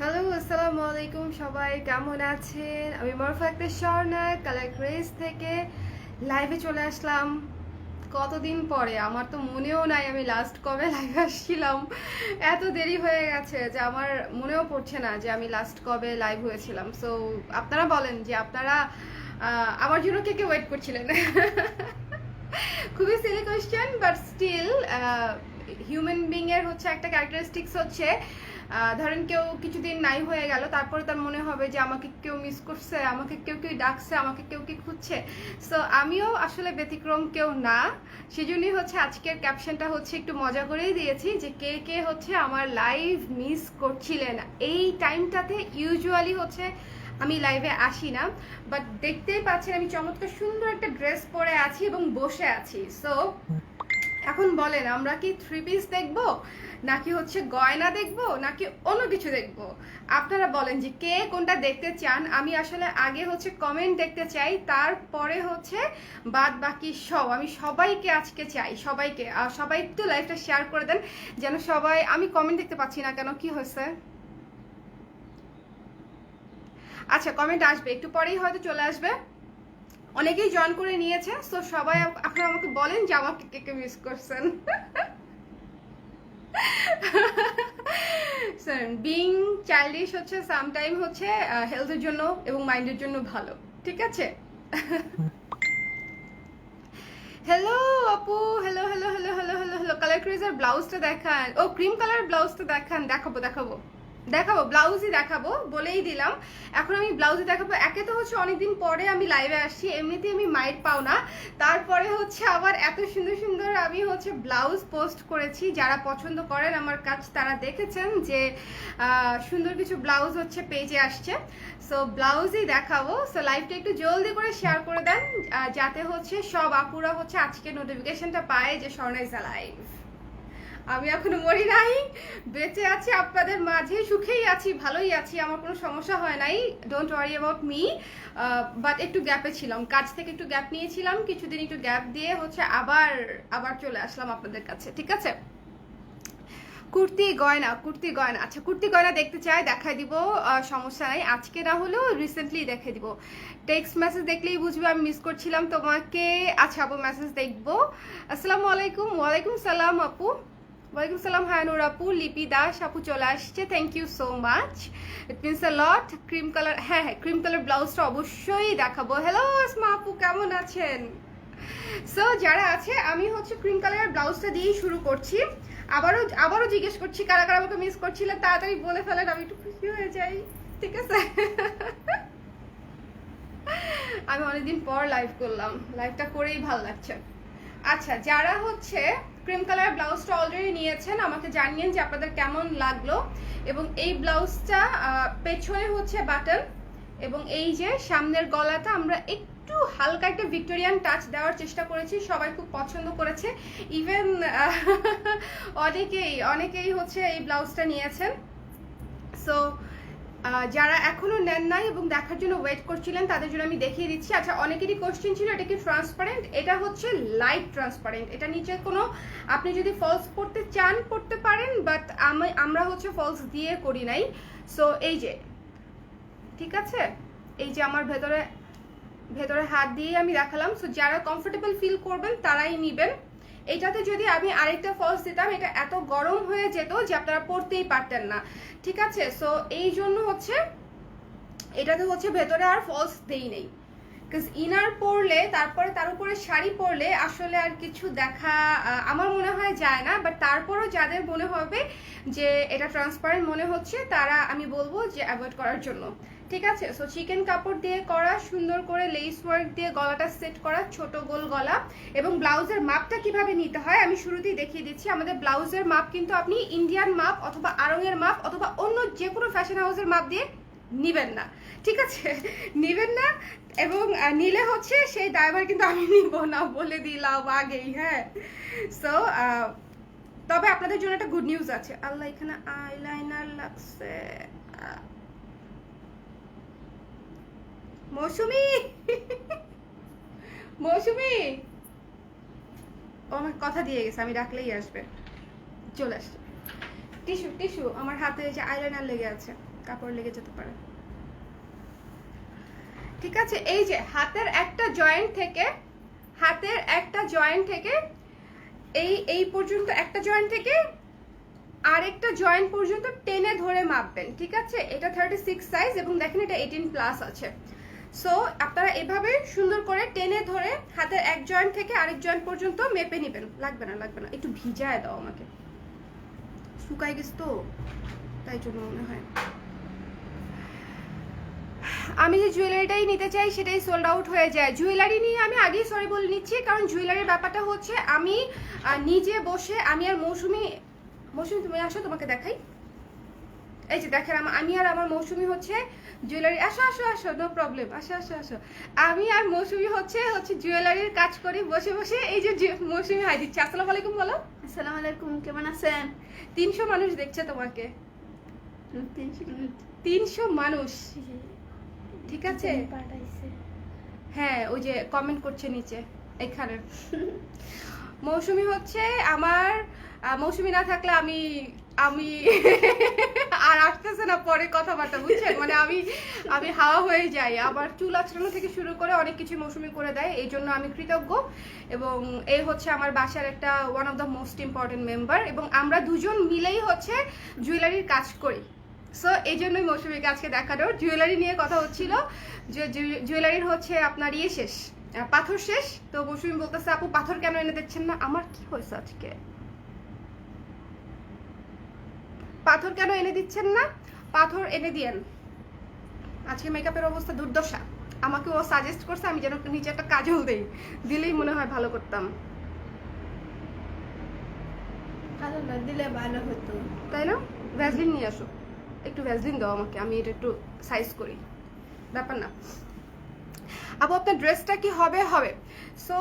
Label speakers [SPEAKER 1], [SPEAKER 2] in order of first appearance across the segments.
[SPEAKER 1] Hello, আসসালামু আলাইকুম। সবাই কেমন আছেন? আমি মারুফা আক্তার স্বর্ণা কালার ক্রেজ থেকে লাইভে চলে আসলাম কতদিন পরে। আমার তো মনেও নাই আমি লাস্ট কবে লাইভে আসছিলাম। এত দেরি হয়ে গেছে যে আমার মনেও পড়ছে না যে আমি লাস্ট কবে লাইভ হয়েছিলাম। সো আপনারা বলেন যে আপনারা আমার জন্য কে কে ওয়েট করছিলেন। খুবই silly question, but still human being এর হচ্ছে একটা ক্যারেক্টারিস্টিক্স হচ্ছে ধরেন কেউ কিছুদিন নাই হয়ে গেল, তারপরে তার মনে হবে যে আমাকে কেউ মিস করছে, আমাকে কেউ কেউ ডাকছে, আমাকে কেউ কি খুঁজছে। সো আমিও আসলে ব্যতিক্রম কেউ না। সেজন্যই হচ্ছে আজকের ক্যাপশনটা হচ্ছে একটু মজা করেই দিয়েছি যে কে কে হচ্ছে আমার লাইভ মিস করছিলেন। এই টাইমটাতে ইউজুয়ালি হচ্ছে আমি লাইভে আসি না, বাট দেখতেই পাচ্ছেন আমি চমৎকার সুন্দর একটা ড্রেস পরে আছি এবং বসে আছি। সো এখন বলেন আমরা কি থ্রি পিস দেখবো, নাকি হচ্ছে গয়না দেখবো, নাকি অন্য কিছু দেখবো? আপনারা বলেন যে কে কোনটা দেখতে চান। আমি আসলে আগে হচ্ছে কমেন্ট দেখতে চাই, তারপরে হচ্ছে বাদ বাকি সব। আমি সবাইকে আজকে চাই, সবাইকে। সবাই একটু লাইভটা শেয়ার করে দেন যেন সবাই। আমি কমেন্ট দেখতে পাচ্ছি না কেন, কি হয়েছে? আচ্ছা, কমেন্ট আসবে একটু পরেই, হয়তো চলে আসবে। অনেকেই জয়েন করে নিয়েছে। সো সবাই আপনারা আমাকে বলেন যে আমাকে কে কে মিস করছেন। স্যার, বিং চাইল্ডিশ হচ্ছে সামটাইম হচ্ছে হেলথের জন্য এবং মাইন্ডের জন্য ভালো, ঠিক আছে? হ্যালো আপু, hello hello hello hello hello hello. Colour crazer ব্লাউজটা দেখান। ও, ক্রিম কালার ব্লাউজটা দেখান। দেখাবো দেখাবো দেখাবো, ব্লাউজই দেখাবো, বলেই দিলাম। এখন আমি ব্লাউজই দেখাবো। একে তো হচ্ছে অনেকদিন পরে আমি লাইভে আসছি, এমনিতেই আমি মাইট পাও না, তারপরে হচ্ছে আবার এত সুন্দর সুন্দর আমি হচ্ছে ব্লাউজ পোস্ট করেছি। যারা পছন্দ করেন আমার কাজ তারা দেখেছেন যে সুন্দর কিছু ব্লাউজ হচ্ছে পেজে আসছে। সো ব্লাউজই দেখাবো। সো লাইভটা একটু জলদি করে শেয়ার করে দেন যাতে হচ্ছে সব আপুরা হচ্ছে আজকে নোটিফিকেশনটা পায় যে স্বর্ণা ইজ লাইভ। আমি এখনো মরি নাই, বেঁচে আছি, আপনাদের মাঝে সুখেই আছি, ভালোই আছি, আমার কোনো সমস্যা হয় নাই। Don't worry about me. But একটু গ্যাপে ছিলাম, কাজ থেকে একটু গ্যাপ নিয়েছিলাম, কিছুদিন একটু গ্যাপ দিয়ে হচ্ছে আবার আবার চলে আসলাম আপনাদের কাছে, ঠিক আছে? কুর্তি গয়না, কুর্তি গয়না, আচ্ছা কুর্তি গয়না দেখতে চাই, দেখাই দিব, সমস্যা নাই। আজকে না হলেও রিসেন্টলি দেখে দিব। টেক্সট মেসেজ দেখলেই বুঝবে আমি মিস করছিলাম তোমাকে। আচ্ছা আপু, মেসেজ দেখবো। আসসালামু আলাইকুম। ওয়ালাইকুম সালাম আপু। ওয়ালাইকুম সালাম হায়ানুর আপু। লিপি দাস আপু চলে আসছে, thank you so much, it means a lot. Cream colour, হ্যাঁ হ্যাঁ, ক্রিম কালার ব্লাউজটা অবশ্যই দেখাবো। হ্যালো আসমা আপু, কেমন আছেন? সো যারা আছে, আমি হচ্ছে ক্রিম কালারের ব্লাউজটা দিয়েই শুরু করছি। আবারও জিজ্ঞেস করছি কারা কারা আমাকে মিস করছিলেন, তাড়াতাড়ি বলে ফেলেন, আমি একটু খুশি হয়ে যাই, ঠিক আছে? আমি অনেকদিন পর লাইভ করলাম, লাইভটা করেই ভালো লাগছে। আচ্ছা, যারা হচ্ছে ক্রিম কালার ব্লাউজটা অলরেডি নিয়েছেন আমাকে জানিয়েন যে আপনাদের কেমন লাগলো। এবং এই ব্লাউজটা পেছনে হচ্ছে বাটন, এবং এই যে সামনের গলাটা আমরা একটু হালকা একটা ভিক্টোরিয়ান টাচ দেওয়ার চেষ্টা করেছি, সবাই খুব পছন্দ করেছে। ইভেন অনেকেই হচ্ছে এই ব্লাউজটা নিয়েছেন। সো যারা এখনো নেন নাই এবং দেখার জন্য ওয়েট করছিলেন তাদের জন্য আমি দেখিয়ে দিচ্ছি। আচ্ছা, অনেকেরই কোশ্চেন ছিল এটা কি ট্রান্সপারেন্ট। এটা হচ্ছে লাইট ট্রান্সপারেন্ট, এটা নিচে কোনো, আপনি যদি ফলস পড়তে চান পড়তে পারেন, বাট আমরা হচ্ছে ফলস দিয়ে করি নাই। সো এই যে, ঠিক আছে, এই যে আমার ভেতরে ভেতরে হাত দিয়ে আমি দেখালাম। সো যারা কমফোর্টেবল ফিল করবেন তারাই নিবেন। এটাতে যদি আমি আরেকটা ফলস দিতাম এটা এত গরম হয়ে যেত যে আপনারা পরতেই পারতেন না, ঠিক আছে? সো এই জন্য হচ্ছে এটাতে হচ্ছে ভেতরে আর ফলস দেই নেই, বিকজ ইনার পরলে তারপরে তার উপরে শাড়ি পরলে আসলে আর কিছু দেখা আমার মনে হয় যায় না। বাট তারপরও যাদের মনে হবে যে এটা ট্রান্সপারেন্ট মনে হচ্ছে তারা আমি বলবো যে অ্যাভয়েড করার জন্য, ঠিক আছে? সো চিকেন কাপড় দিয়ে করা, সুন্দর করে লেস ওয়ার্ক দিয়ে গলাটা সেট করা, ছোট গোল গলা। এবং ব্লাউজের মাপটা কিভাবে নিতে হয় আমি শুরুতেই দেখিয়ে দিচ্ছি। আমাদের ব্লাউজের মাপ কিন্তু আপনি ইন্ডিয়ান মাপ অথবা আড়ংয়ের মাপ অথবা অন্য যে কোনো ফ্যাশন হাউসের মাপ দিয়ে নিবেন না, ঠিক আছে? নিবেন না, এবং নিলে হচ্ছে সেই ড্রাইভার কিন্তু আমি নিব না, বলে দিলাম আগেই, হ্যাঁ। সো তবে আপনাদের জন্য একটা গুড নিউজ আছে। আল্লাহ, এখানে আইলাইনার লাগছে। মৌসুমি, মৌসুমি ও আমার কথা দিয়ে গেছে, আমি ডাকলেই আসবে, চলে আসছে। টিস্যু টিস্যু, আমার হাতে যে আইলাইনার লেগে আছে, কাপড় লেগে যেতে পারে। ঠিক আছে, এই যে হাতের একটা জয়েন্ট থেকে এই পর্যন্ত, একটা জয়েন্ট থেকে আরেকটা জয়েন্ট পর্যন্ত টেনে ধরে মাপবেন। ঠিক আছে, এটা 36 সাইজ এবং দেখেন এটা 18+ আছে। সো আপনারা এভাবে সুন্দর করে টেনে ধরে হাতের এক জয়েন্ট থেকে আরেক জয়েন্ট পর্যন্ত মেপে নেবেন। লাগবে না, একটু ভিজায় দাও আমাকে, শুকাই গেছে তো তাই জন্য মনে হয়। আমি যে জুয়েলারিটাই নিতে চাই সেটাই সোল্ড আউট হয়ে যায়। জুয়েলারি নিয়ে আমি আগেই সরি বলে নিচ্ছি, কারণ জুয়েলারির ব্যাপারটা হচ্ছে আমি নিজে বসে, আমি আর মৌসুমি তুমি আসো তোমাকে দেখাই। এই যে দেখেন আমি আর আমার মৌসুমি হচ্ছে জুয়েলারি, আসো নো প্রবলেম, আসো। আমি আর মৌসুমি হচ্ছে জুয়েলারির কাজ করি বসে বসে। এই যে মৌসুমি হাই দিচ্ছে। আসসালামু আলাইকুম বলো।
[SPEAKER 2] আসসালামু আলাইকুম, কেমন আছেন?
[SPEAKER 1] 300 মানুষ দেখছে তোমাকে, 300 মানুষ। ঠিক আছে, হ্যাঁ ওই যে কমেন্ট করছে নিচে এখানে। মৌসুমি হচ্ছে আমার, মৌসুমি না থাকলে আমি আর আসতেছে না পরে কথাবার্তা, বুঝছেন? মানে আমি হাওয়া হয়ে যাই। আবার চুল আঁচড়ানো থেকে শুরু করে অনেক কিছু মৌসুমি করে দেয়, এই জন্য আমি কৃতজ্ঞ। এবং এই হচ্ছে আমার বাসার একটা one of the most important member, এবং আমরা দুজন মিলেই হচ্ছে জুয়েলারির কাজ করি। সো এই জন্যই মৌসুমীকে আজকে দেখানোর। জুয়েলারি নিয়ে কথা হচ্ছিল যে জুয়েলারির হচ্ছে আপনার শেষ, পাথর শেষ। তো মৌসুমী বলতেছে আপু পাথর কেন এনে দিচ্ছেন না? আমার কি হয়েছে আজকে, পাথর কেন এনে দিচ্ছেন না? পাথর এনে দিয়েন। আজকে মেকআপের অবস্থা দুর্দশা। আমাকে ও সাজেস্ট করছে আমি যেন নিচে একটা কাজল দেই, দিলেই মনে হয় ভালো করতাম।
[SPEAKER 2] দিলে ভালো হতো,
[SPEAKER 1] তাই না? ভ্যাসলিন নিয়ে আসো, একটু ভ্যাসলিন দাও আমাকে, আমি এটা একটু সাইজ করি, ব্যাপার না। আপু আপনার ড্রেসটা কি হবে? সো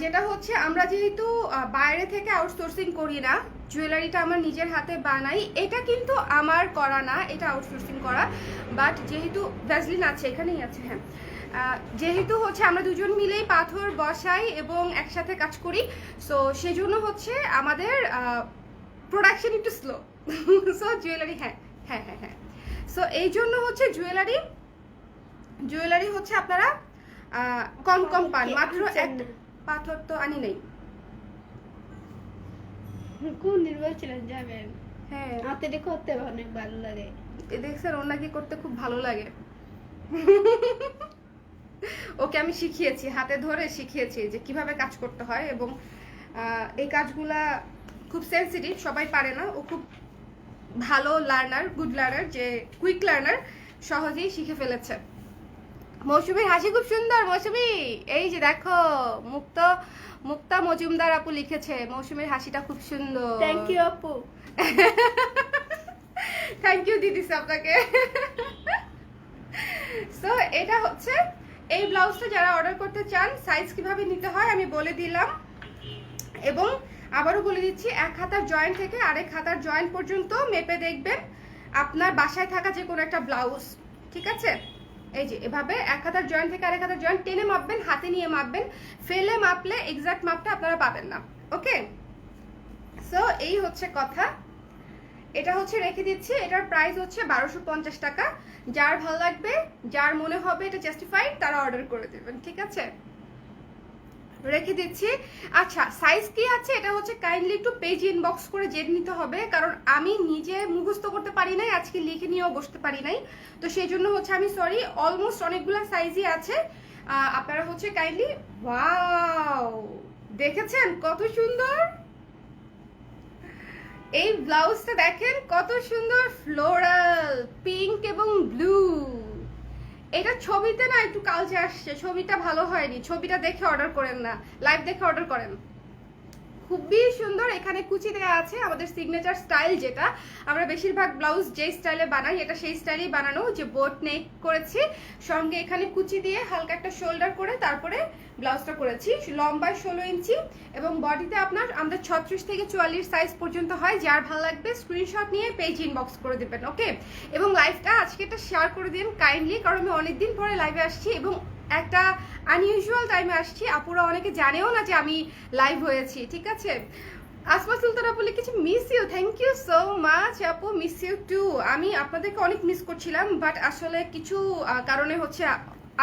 [SPEAKER 1] যেটা হচ্ছে আমরা যেহেতু বাইরে থেকে আউটসোর্সিং করি না, জুয়েলারিটা আমার নিজের হাতে বানাই। এটা কিন্তু আমার করা না, এটা আউটসোর্সিং করা। বাট যেহেতু ভ্যাসলিন আছে, এখানেই আছে, হ্যাঁ, যেহেতু হচ্ছে আমরা দুজন মিলেই পাথর বসাই এবং একসাথে কাজ করি, সো সেজন্য হচ্ছে আমাদের প্রোডাকশন একটু স্লো। সো জুয়েলারি হ্যাঁ। সো এই জন্য হচ্ছে জুয়েলারি হচ্ছে আপনারা কম পান। মাত্র একটা পাথর তো আনি নেই।
[SPEAKER 2] কোন নির্বাচনে যাবেন?
[SPEAKER 1] হ্যাঁ,
[SPEAKER 2] হাতে করতে অনেক ভালো লাগে।
[SPEAKER 1] দেখছেন ওর নাকি করতে খুব ভালো লাগে। ওকে আমি শিখিয়েছি, হাতে ধরে শিখিয়েছি যে কিভাবে কাজ করতে হয়, এবং এই কাজগুলা খুব সেন্সিটিভ, সবাই পারে না। ও খুব ভালো লার্নার, গুড লার্নার, যে কুইক লার্নার, সহজেই শিখে ফেলেছে। মৌসুমীর হাসি খুব সুন্দর। মৌসুমী এই যে দেখো, মুক্তা মজুমদার আপু লিখেছে মৌসুমীর হাসিটা খুব সুন্দর।
[SPEAKER 2] থ্যাংক ইউ আপু।
[SPEAKER 1] থ্যাংক ইউ দিদি আপনাকে। সো এটা হচ্ছে এই ব্লাউজটা যারা অর্ডার করতে চান সাইজ কিভাবে নিতে হয় আমি বলে দিলাম, এবং আবারও বলে দিচ্ছি এক হাতার জয়েন্ট থেকে আরেক হাতার জয়েন্ট পর্যন্ত মেপে দেখবেন আপনার বাসায় থাকা যে কোনো একটা ব্লাউজ। ঠিক আছে, এই যে এভাবে এক হাতার জয়েন্ট থেকে আরেক হাতার জয়েন্ট টেনে মাপবেন, হাতে নিয়ে মাপবেন। ফেলে মাপলে এক্সাক্ট মাপটা আপনারা পাবেন না। ওকে, সো এই হচ্ছে কথা। এটা হচ্ছে রেখে দিচ্ছি, এটার প্রাইস হচ্ছে 1250 টাকা। যার ভালো লাগবে, যার মনে হবে এটা জাস্টিফাইড, তারা অর্ডার করে দেবেন। ঠিক আছে, রেখে দিচ্ছি। আচ্ছা, সাইজ কি আছে এটা হচ্ছে কাইন্ডলি একটু পেজ ইনবক্স করে জেনে নিতে হবে, কারণ আমি নিজে মুখস্থ করতে পারি নাই, আজকে লিখে নিয়েও বসতে পারি নাই। তো সেই জন্য হচ্ছে আমি সরি। অলমোস্ট অনেকগুলো সাইজই আছে, আপনারা হচ্ছে কাইন্ডলি। ওয়াও, দেখেছেন কত সুন্দর এই ব্লাউজটা, দেখেন কত সুন্দর ফ্লোরাল পিঙ্ক এবং ব্লু। এটা ছবিতে না একটু কালচে আসছে, ছবিটা ভালো হয়নি, ছবিটা দেখে অর্ডার করেন না, লাইভ দেখে অর্ডার করেন। খুবই সুন্দর। এখানে কুচি দেওয়া আছে, আমাদের সিগনেচার স্টাইল, যেটা আমরা বেশিরভাগ ব্লাউজ যে স্টাইলে বানাই এটা সেই স্টাইলেই বানানো, যে বোট নেক করেছি, সঙ্গে এখানে কুচি দিয়ে হালকা একটা শোল্ডার করে তারপরে ব্লাউজটা করেছি। লম্বায় 16 ইঞ্চি এবং বডিতে আপনার আমাদের 36 থেকে 44 সাইজ পর্যন্ত হয়। যার ভালো লাগবে স্ক্রিনশট নিয়ে পেজ ইনবক্স করে দেবেন। ওকে, এবং লাইভটা আজকে একটা শেয়ার করে দিন কাইন্ডলি, কারণ আমি অনেকদিন পরে লাইভে আসছি এবং একটা আনইউজুয়াল টাইমে আসছি। আপুরা অনেকে জানেও না যে আমি লাইভ হয়েছি। ঠিক আছে, আসমা সুলতানা বলে কিছু miss you, thank you so much আপু, মিস ইউ টু। আমি আপনাদেরকে অনেক মিস করছিলাম, বাট আসলে কিছু কারণে হচ্ছে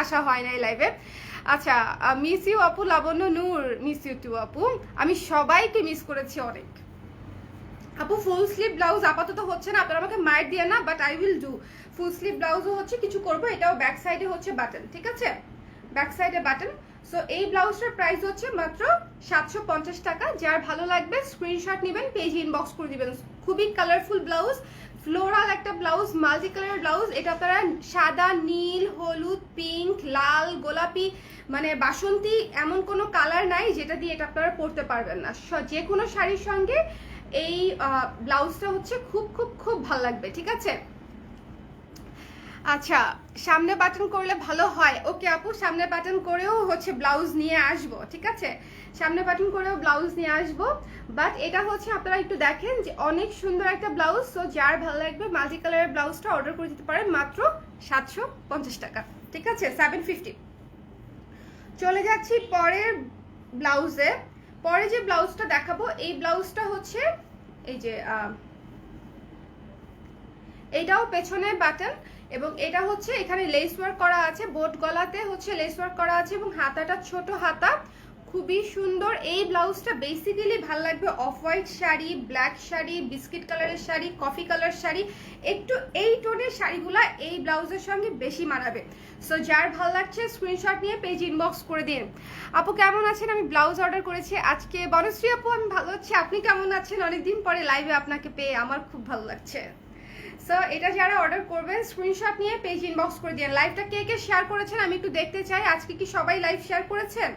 [SPEAKER 1] আসা হয় নাই লাইভে। আচ্ছা, মিস ইউ আপু, লাবণ্য নূর, মিস ইউ টু আপু। আমি সবাইকে মিস করেছি অনেক আপু। ফুল স্লিভ ব্লাউজ আপাতত হচ্ছে না, আপনারা আমাকে মার দিয়ে না, but I will do. Full sleeve ব্লাউজও হচ্ছে কিছু করবো, এটাও ব্যাক সাইডে হচ্ছে বাটন, ঠিক আছে, ব্যাক সাইডে বাটন। সো এই ব্লাউজটার প্রাইস হচ্ছে মাত্র 750 টাকা। যার ভালো লাগবে স্ক্রিনশট নেবেন, পেজ ইনবক্স করে দিবেন। খুবই কালারফুল ব্লাউজ, ফ্লোরাল একটা ব্লাউজ, মাল্টি কালার ব্লাউজ। এটা আপনারা সাদা, নীল, হলুদ, পিঙ্ক, লাল, গোলাপি, মানে বাসন্তী, এমন কোনো কালার নাই যেটা দিয়ে এটা আপনারা পরতে পারবেন না। যে কোনো শাড়ির সঙ্গে এই ব্লাউজটা হচ্ছে খুব খুব খুব ভালো লাগবে, ঠিক আছে। আচ্ছা, সামনে বাটন করলে ভালো হয়। ওকে আপু, সামনে বাটন করেও হচ্ছে ব্লাউজ নিয়ে আসবো, ঠিক আছে, সামনে বাটন করেও ব্লাউজ নিয়ে আসবো। বাট এটা হচ্ছে আপনারা একটু দেখেন যে অনেক সুন্দর একটা ব্লাউজ। সো যার ভালো লাগবে মাল্টি কালারের ব্লাউজটা অর্ডার করে দিতে পারেন মাত্র 750 টাকা, ঠিক আছে, 750। চলে যাচ্ছি পরের ব্লাউজে। পরে যে ব্লাউজটা দেখাবো এই ব্লাউজটা হচ্ছে এই যে এটাও পেছনে বাটন, এবং এটা হচ্ছে এখানে লেস ওয়ার্ক করা আছে, বোট গলাতে হচ্ছে লেস ওয়ার্ক করা আছে, এবং হাতাটা ছোট হাতা, খুবই সুন্দর। এই ব্লাউজটা বেসিক্যালি ভালো লাগবে off white sari, black sari, biscuit কালারের শাড়ি, কফি কালার শাড়ি, একটু এই টোনের শাড়িগুলা এই ব্লাউজের সঙ্গে বেশি মানাবে। সো যার ভালো লাগছে স্ক্রিনশট নিয়ে পেজ ইনবক্স করে দিন। আপু কেমন আছেন? আমি ব্লাউজ অর্ডার করেছি আজকে। বনশ্রী আপু আমি ভালো আছি, আপনি কেমন আছেন? অনেকদিন পরে লাইভে আপনাকে পেয়ে আমার খুব ভালো লাগছে। সো এটা যারা অর্ডার করবেন স্ক্রিনশট নিয়ে পেজ ইনবক্স করে দিন। লাইভটা কে কে শেয়ার করেছেন আমি একটু দেখতে চাই। আজকে কি সবাই লাইভ শেয়ার করেছেন?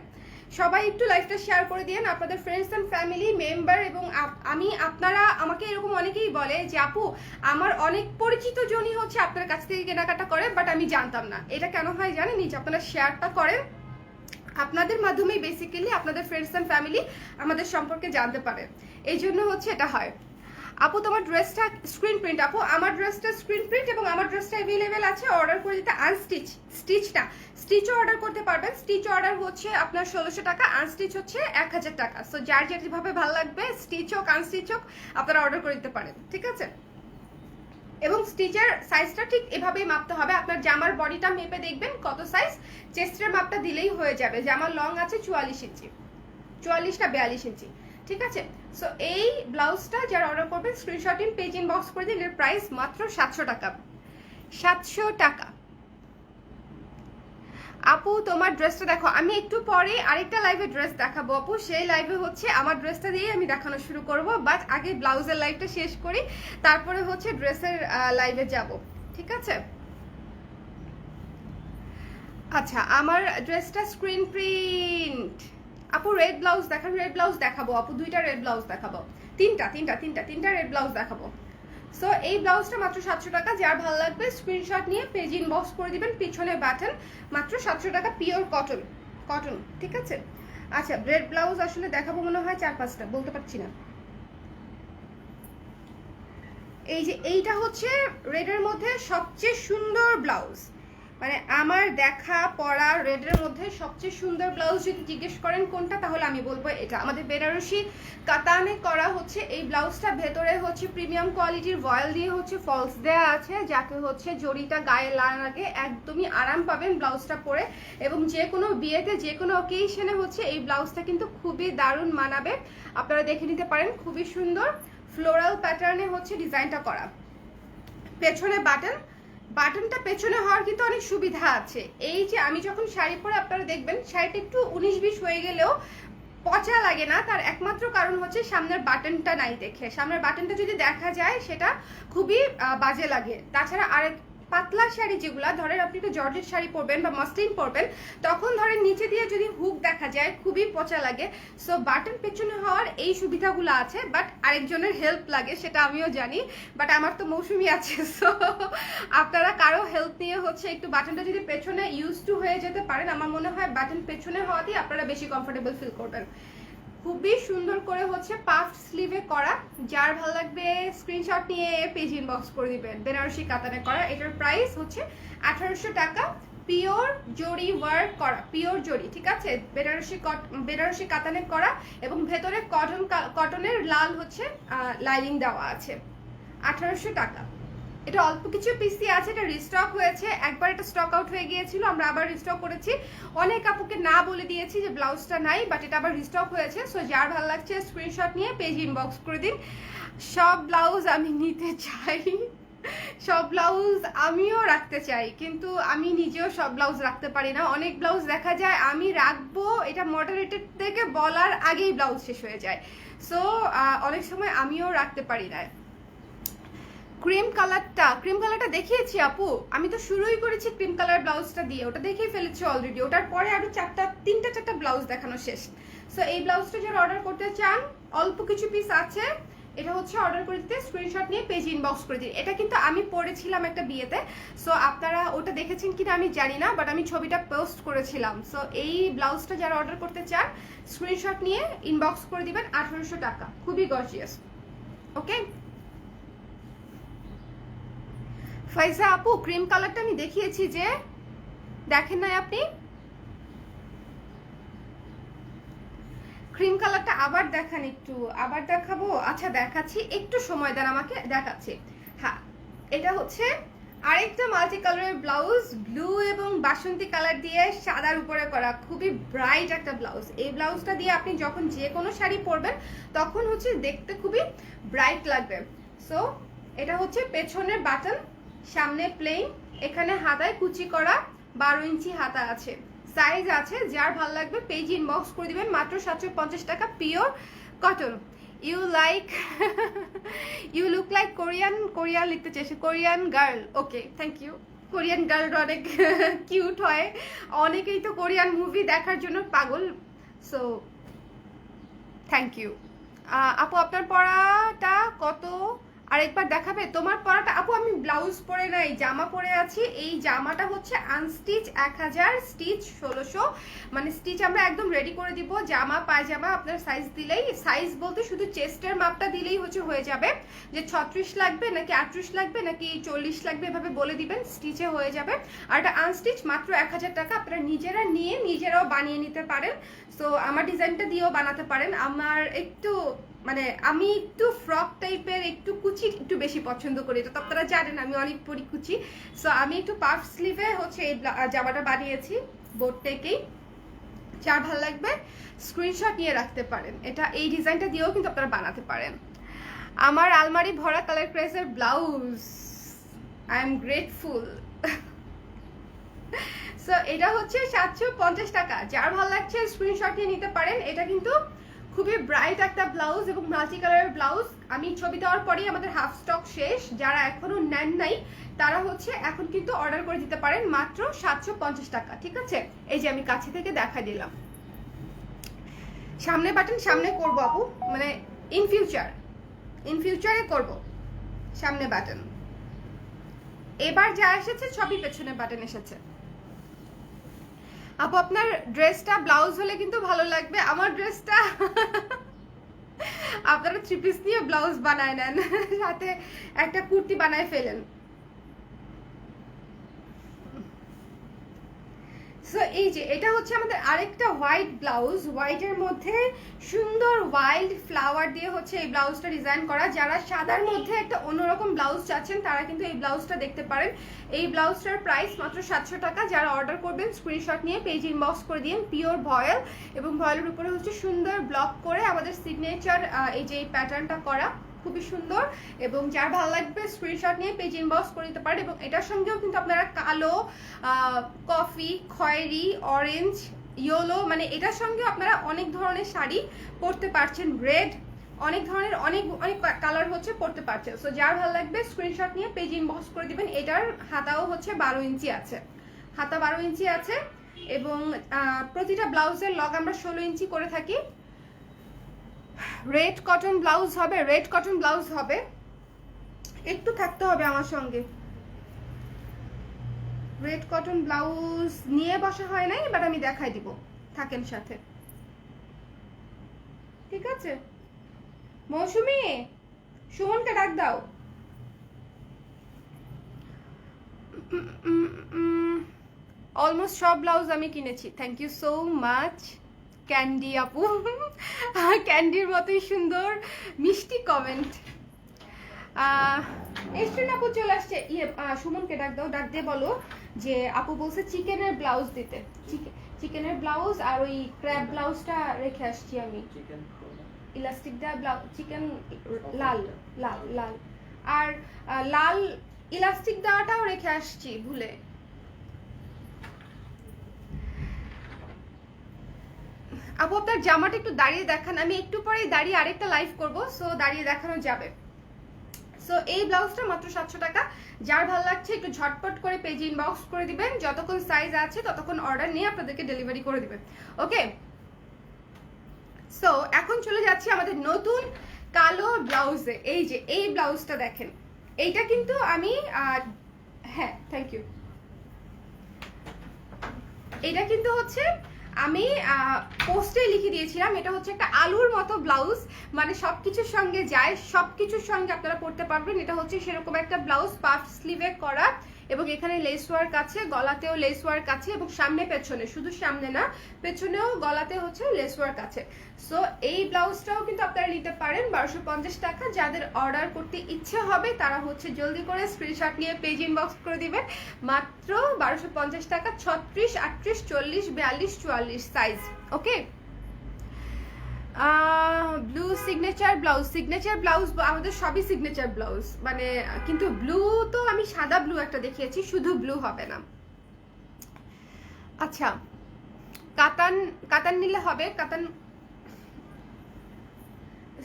[SPEAKER 1] সবাই একটু লাইভটা শেয়ার করে দিন আপনাদের ফ্রেন্ডস এন্ড ফ্যামিলি মেম্বার। এবং আপনারা আমাকে এরকম অনেকেই বলে যে আপু আমার অনেক পরিচিত জনই হচ্ছে আপনার কাছ থেকে কেনাকাটা করে, বাট আমি জানতাম না। এটা কেন হয় জানেন? যে আপনারা শেয়ারটা করেন, আপনাদের মাধ্যমেই বেসিক্যালি আপনাদের ফ্রেন্ডস এন্ড ফ্যামিলি আমাদের সম্পর্কে জানতে পারে, এই জন্য হচ্ছে এটা হয়। আপু তোমার ড্রেসটা স্ক্রিন প্রিন্ট। আপু আমার ড্রেসটা স্ক্রিন প্রিন্ট এবং আমার ড্রেসটা অ্যাভেলেবেল আছে। অর্ডার করে দিতে আনস্টিচ, স্টিচটা স্টিচও অর্ডার করতে পারবেন। স্টিচ অর্ডার হচ্ছে আপনার 1600 টাকা, আনস্টিচ হচ্ছে 1000 টাকা। সো যার যেভাবে ভালো লাগবে স্টিচ হোক আনস্টিচ হোক আপনারা অর্ডার করে দিতে পারেন, ঠিক আছে। এবং স্টিচের সাইজটা ঠিক এভাবেই মাপতে হবে। আপনার জামার বডিটা মেপে দেখবেন কত সাইজ, চেস্টের মাপটা দিলেই হয়ে যাবে। জামার লং আছে 44 ইঞ্চি, 44 না 42 ইঞ্চি, ঠিক আছে। সো এই ব্লাউজটা যারা অর্ডার করবেন স্ক্রিনশট ইন পেজ ইনবক্স করে দিন। এর প্রাইস মাত্র 700 টাকা, 700 টাকা। আপু তোমার ড্রেসটা দেখো। আমি একটু পরে আরেকটা লাইভে ড্রেস দেখাবো আপু, সেই লাইভে হচ্ছে আমার ড্রেসটা দিয়ে আমি দেখানো শুরু করব। বাট আগে ব্লাউজের লাইভটা শেষ করি, তারপরে হচ্ছে ড্রেসের লাইভে যাব, ঠিক আছে। আচ্ছা, আমার ড্রেসটা স্ক্রিন প্রিন্ট। আপু রেড ব্লাউজ দেখান, রেড ব্লাউজ দেখাবো আপু, দুইটা রেড ব্লাউজ দেখাবো, তিনটা রেড ব্লাউজ দেখাবো। সো এই ব্লাউজটা মাত্র 700 টাকা। যার ভালো লাগবে স্ক্রিনশট নিয়ে পেজ ইনবক্স করে দিবেন। পিছনে বাটন, মাত্র 700 টাকা, পিওর কটন, কটন, ঠিক আছে। আচ্ছা, রেড ব্লাউজ আসলে দেখাবো মনে হয় 4-5টা, বলতে পারছি না। এই যে এইটা হচ্ছে রেডের মধ্যে সবচেয়ে সুন্দর ব্লাউজ, মানে আমার দেখা পরা রেডের মধ্যে সবচেয়ে সুন্দর ব্লাউজ যদি জিজ্ঞেস করেন কোনটা, তাহলে আমি বলবো এটা। আমাদের বেনারসি কাতানে করা হচ্ছে এই ব্লাউজটা। ভেতরে হচ্ছে প্রিমিয়াম কোয়ালিটির ভয়েল দিয়ে হচ্ছে ফলস দেওয়া আছে, যাতে হচ্ছে জড়িটা গায়ে লাগে, একদমই আরাম পাবেন ব্লাউজটা পরে। এবং যে কোনো বিয়েতে যে কোনো অকেশনে হচ্ছে এই ব্লাউজটা কিন্তু খুবই দারুণ মানাবে, আপনারা দেখে নিতে পারেন। খুবই সুন্দর ফ্লোরাল প্যাটার্নে হচ্ছে ডিজাইনটা করা। পেছনে বাটন, বাটনটা পেছনে হওয়ার কিন্তু অনেক সুবিধা আছে। এই যে আমি যখন শাড়ি পরে আপনারা দেখবেন শাড়িটা একটু 19-20 হয়ে গেলেও পচা লাগে না, তার একমাত্র কারণ হচ্ছে সামনের বাটনটা নাই দেখে। সামনের বাটনটা যদি দেখা যায় সেটা খুবই বাজে লাগে। তাছাড়া আরেক পাতলা শাড়ি যেগুলা ধরেন আপনি একটু জর্জেট শাড়ি পরবেন বা মসলিন পরবেন, তখন ধরেন নিচে দিয়ে যদি হুক দেখা যায় খুবই পচা লাগে। সো বাটন পেছনে হওয়ার এই সুবিধাগুলো আছে, বাট আরেকজনের হেল্প লাগে সেটা আমিও জানি, বাট আমার তো মৌসুমি আছে। সো আপনারা কারো হেল্প নিয়ে হচ্ছে একটু বাটনটা যদি পেছনে ইউজ টু হয়ে যেতে পারেন, আমার মনে হয় বাটন পেছনে হওয়াতেই আপনারা বেশি কমফোর্টেবল ফিল করবেন। খুবই সুন্দর করে হচ্ছে পাফ স্লিভে করা। যার ভালো লাগবে স্ক্রিনশট নিয়ে পেজ ইনবক্স করে দিবেন। বেনারসি কাতানে করা, এটার প্রাইস হচ্ছে 1800 টাকা। পিওর জরি ওয়ার্ক করা, পিওর জরি, ঠিক আছে, বেনারসি কাতানে করা এবং ভেতরে কটনের লাল হচ্ছে লাইনিং দেওয়া আছে। 1800 টাকা। এটা অল্প কিছু পিসি আছে, এটা রিস্টক হয়েছে, একবার এটা স্টক আউট হয়ে গিয়েছিল, আমরা আবার রিস্টক করেছি। অনেক আপুকে না বলে দিয়েছি যে ব্লাউজটা নাই, বাট এটা আবার রিস্টক হয়েছে। সো যার ভালো লাগছে স্ক্রিনশট নিয়ে পেজ ইনবক্স করে দিন। সব ব্লাউজ আমি নিতে চাই, সব ব্লাউজ আমিও রাখতে চাই, কিন্তু আমি নিজেও সব ব্লাউজ রাখতে পারি না। অনেক ব্লাউজ দেখা যায় আমি রাখবো এটা মডারেটেড থেকে বলার আগেই ব্লাউজ শেষ হয়ে যায়। সো অনেক সময় আমিও রাখতে পারি না। ক্রিম কালারটা দেখিয়েছি আপু, আমি তো শুরুই করেছি ক্রিম কালার ব্লাউজটা দিয়ে, ওটা দেখিয়ে ফেলেছি অলরেডি। ওটার পরে আরো তিনটা চারটা ব্লাউজ দেখানো শেষ। সো এই ব্লাউজটা যারা অর্ডার করতে চান, অল্প কিছু পিস আছে, এটা হচ্ছে অর্ডার করে দিতে স্ক্রিনশট নিয়ে পেজ ইনবক্স করে দিন। এটা কিন্তু আমি পরেছিলাম একটা বিয়েতে, সো আপনারা ওটা দেখেছেন কিনা আমি জানি না, বাট আমি ছবিটা পোস্ট করেছিলাম। সো এই ব্লাউজটা যারা অর্ডার করতে চান স্ক্রিনশট নিয়ে ইনবক্স করে দিবেন। 1800 টাকা, খুবই গর্জিয়াস। ওকে ফাইজা আপু, ক্রিম কালারটা আমি দেখিয়েছি যে, দেখেন নাই আপনি? ক্রিম কালারটা আবার দেখান একটু, আবার দেখাবো? আচ্ছা দেখাচ্ছি, একটু সময় দেন আমাকে, দেখাচ্ছি। হ্যাঁ, এটা হচ্ছে আরেকটা মাল্টি কালারের ব্লাউজ, ব্লু এবং বাসন্তী কালার দিয়ে সাদার উপরে করা, খুবই ব্রাইট একটা ব্লাউজ। এই ব্লাউজটা দিয়ে আপনি যখন যে কোনো শাড়ি পরবেন তখন হচ্ছে দেখতে খুবই ব্রাইট লাগবে। সো এটা হচ্ছে পেছনের বাটন, সামনে প্লেন, এখানে হাতায় কুচি করা, 12 ইঞ্চি হাতা আছে, সাইজ আছে। যার ভালো লাগবে পেজ ইনবক্স করে দিবেন। মাত্র 750 টাকা, pure cotton. You look like Korean লিখতে চেয়েছে, Korean girl. Okay, thank you. Korean girl অনেক কিউট হয়, অনেকেই তো কোরিয়ান মুভি দেখার জন্য পাগল। সো থ্যাংক ইউ আপু। আপনার পরাটা কত আরেকবার দেখাবে? তোমার পরাটা আপু, আমি ব্লাউজ পরে নাই, জামা পরে আছি। এই জামাটা হচ্ছে আনস্টিচ 1000, স্টিচ 1600, মানে স্টিচ আমরা একদম রেডি করে দিব। জামা পায়জামা আপনার সাইজ দিলেই, সাইজ বলতে শুধু চেস্টের মাপটা দিলেই হচ্ছে হয়ে যাবে, যে 36 লাগবে নাকি 38 লাগবে নাকি 40 লাগবে, এভাবে বলে দিবেন, স্টিচে হয়ে যাবে। আর এটা আনস্টিচ, মাত্র 1000 টাকা। আপনারা নিজেরা নিয়ে নিজেরাও বানিয়ে নিতে পারেন। সো আমার ডিজাইনটা দিয়েও বানাতে পারেন। আমার একটু মানে আমি একটু ফ্রক টাইপের, একটু কুচি একটু বেশি পছন্দ করি, এটা তো আপনারা জানেন আমি অনেক পরি কুচি। সো আমি একটু পাফ স্লিভে হচ্ছে এই জামাটা বানিয়েছি বোর্ড থেকেই। যার ভালো লাগবে স্ক্রিনশট নিয়ে রাখতে পারেন, এটা এই ডিজাইনটা দিয়েও কিন্তু আপনারা বানাতে পারেন। আমার আলমারি ভরা কালার ক্রেজের blouse, I am grateful. So এটা হচ্ছে 750 টাকা। যার ভালো লাগছে স্ক্রিনশট নিয়ে নিতে পারেন। এটা কিন্তু খুবই ব্রাইট একটা ব্লাউজ এবং মাল্টি কালারের ব্লাউজ। আমি ছবি দেওয়ার পরেই আমাদের হাফ স্টক শেষ। যারা এখনো নেন নাই তারা হচ্ছে এখন কিন্তু অর্ডার করে দিতে পারেন, মাত্র 750 টাকা। ঠিক আছে, এই যে আমি কাছে থেকে দেখা দিলাম। সামনে বাটন সামনে করবো আপু, মানে ইন ফিউচারে করব সামনে বাটন। এবার যা এসেছে সবই পেছনে বাটন এসেছে। আপু আপনার ড্রেসটা ব্লাউজ হলে কিন্তু ভালো লাগবে। আমার ড্রেসটা আপনারা 3 পিস দিয়ে ব্লাউজ বানায় নেন, সাথে একটা কুর্তি বানায় ফেলেন। সো এই যে এটা হচ্ছে আমাদের আরেকটা হোয়াইট ব্লাউজ, হোয়াইটের মধ্যে সুন্দর ওয়াইল্ড ফ্লাওয়ার দিয়ে হচ্ছে এই ব্লাউজটা ডিজাইন করা। যারা সাদার মধ্যে একটা অন্যরকম ব্লাউজ চাচ্ছেন তারা কিন্তু এই ব্লাউজটা দেখতে পারেন। এই ব্লাউজটার প্রাইস মাত্র 700 টাকা। যারা অর্ডার করবেন স্ক্রিনশট নিয়ে পেজ ইনবক্স করে দিন। পিওর ভয়েল এবং ভয়েলের উপরে হচ্ছে সুন্দর ব্লক করে আমাদের সিগনেচার এই যে এই প্যাটার্নটা করা, খুবই সুন্দর। এবং যার ভালো লাগবে স্ক্রিনশট নিয়ে পেজ ইনবক্স করে দিতে পারেন। এবং এটার সঙ্গেও কিন্তু আপনারা কালো, কফি, খয়েরি, অরেঞ্জ, ইয়েলো, মানে এটার সঙ্গেও আপনারা অনেক ধরনের শাড়ি পরতে পারছেন। রেড, অনেক ধরনের অনেক অনেক কালার হচ্ছে পরতে পারছেন। সো যার ভালো লাগবে স্ক্রিনশট নিয়ে পেজ ইনবক্স করে দিবেন। এটার হাতাও হচ্ছে 12 ইঞ্চি আছে, হাতা 12 ইঞ্চি আছে এবং প্রতিটা ব্লাউজের লগ আমরা 16 ইঞ্চি করে থাকি। রেড কটন ব্লাউজ হবে, রেড কটন ব্লাউজ হবে। একটু থাকতে হবে আমার সঙ্গে। রেড কটন ব্লাউজ নিয়ে বসা হয় নাই, বাট আমি দেখাই দিব, থাকেন সাথে। ঠিক আছে মৌসুমি, সুমনকে ডাক দাও। অলমোস্ট সব ব্লাউজ আমি কিনেছি। Thank you so much candy আপু। ক্যান্ডির মতোই সুন্দর মিষ্টি কমেন্ট। এসছেন আপু চলে আসছে। সুমনকে ডাক দাও, ডাক দিয়ে বলো যে আপু বলছে চিকেনের ব্লাউজ দিতে। চিকেনের ব্লাউজ আর ওই ক্র্যাব ব্লাউজটা রেখে আসছি আমি। ইলাস্টিক দেওয়া ব্লাউজ চিকেন লাল লাল লাল আর লাল ইলাস্টিক দেওয়াটাও রেখে আসছি ভুলে। আপু আপনার জামাটা একটু দাঁড়িয়ে দেখান, আমি একটু পরেই দাঁড়িয়ে আরেকটা লাইভ করব, সো দাঁড়িয়ে দেখানো যাবে। সো এই ব্লাউজটা মাত্র 700 টাকা। যার ভালো লাগছে একটু ঝটপট করে পেজে ইনবক্স করে দিবেন, যতক্ষণ সাইজ আছে ততক্ষণ অর্ডার নিয়ে আপনাদেরকে ডেলিভারি করে দিবেন। ওকে, সো এখন চলে যাচ্ছি আমাদের নতুন কালো ব্লাউজে। এই যে এই ব্লাউজটা দেখেন, এইটা কিন্তু আমি হ্যাঁ থ্যাংক ইউ, এটা কিন্তু হচ্ছে আমি পোস্টে লিখে দিয়েছিলাম, এটা হচ্ছে একটা আলুর মতো ব্লাউজ, মানে সবকিছুর সঙ্গে যায়, সবকিছুর সঙ্গে আপনারা পরতে পারবেন। এটা হচ্ছে সেরকম একটা ব্লাউজ, পাফ স্লিভে করা এবং এখানে লেস ওয়ার্ক আছে, গলাতেও লেস ওয়ার্ক আছে এবং সামনে পেছনে, শুধু সামনে না পেছনেও গলাতে হচ্ছে লেস ওয়ার্ক আছে। সো এই ব্লাউজটাও কিন্তু আপনারা নিতে পারেন 1250 টাকা। যাদের অর্ডার করতে ইচ্ছে হবে তারা হচ্ছে জলদি করে স্ক্রিনশট নিয়ে পেজ ইনবক্স করে দিবেন, মাত্র 1250 টাকা। 36, 38, 40, 42, 44 size. Okay, blue signature blouse. Signature blouse আমাদের সবই সিগনেচার ব্লাউজ, মানে কিন্তু ব্লু তো আমি সাদা ব্লু একটা দেখিয়েছি, শুধু ব্লু হবে না। আচ্ছা, কাতান কাতান নিলে হবে, কাতান।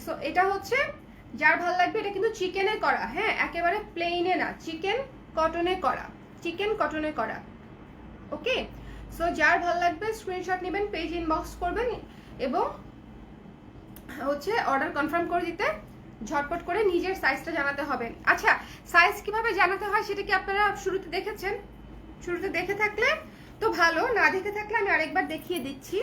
[SPEAKER 1] সো এটা হচ্ছে যার ভালো লাগবে, এটা কিন্তু চিকেনে করা, হ্যাঁ একেবারে প্লেইনে না, চিকেন কটনে করা, চিকেন কটনে করা। ওকে, সো যার ভালো লাগবে স্ক্রিনশট নেবেন, পেজ ইনবক্স করবেন এবং হচ্ছে অর্ডার কনফার্ম করে দিতে ঝটপট করে নিজের সাইজটা জানাতে হবে। আচ্ছা, সাইজ কিভাবে জানাতে হয় সেটা কি আপনারা শুরুতে দেখেছেন? শুরুতে দেখে থাকলে তো ভালো, না দেখে থাকলে আমি আরেকবার দেখিয়ে দিচ্ছি।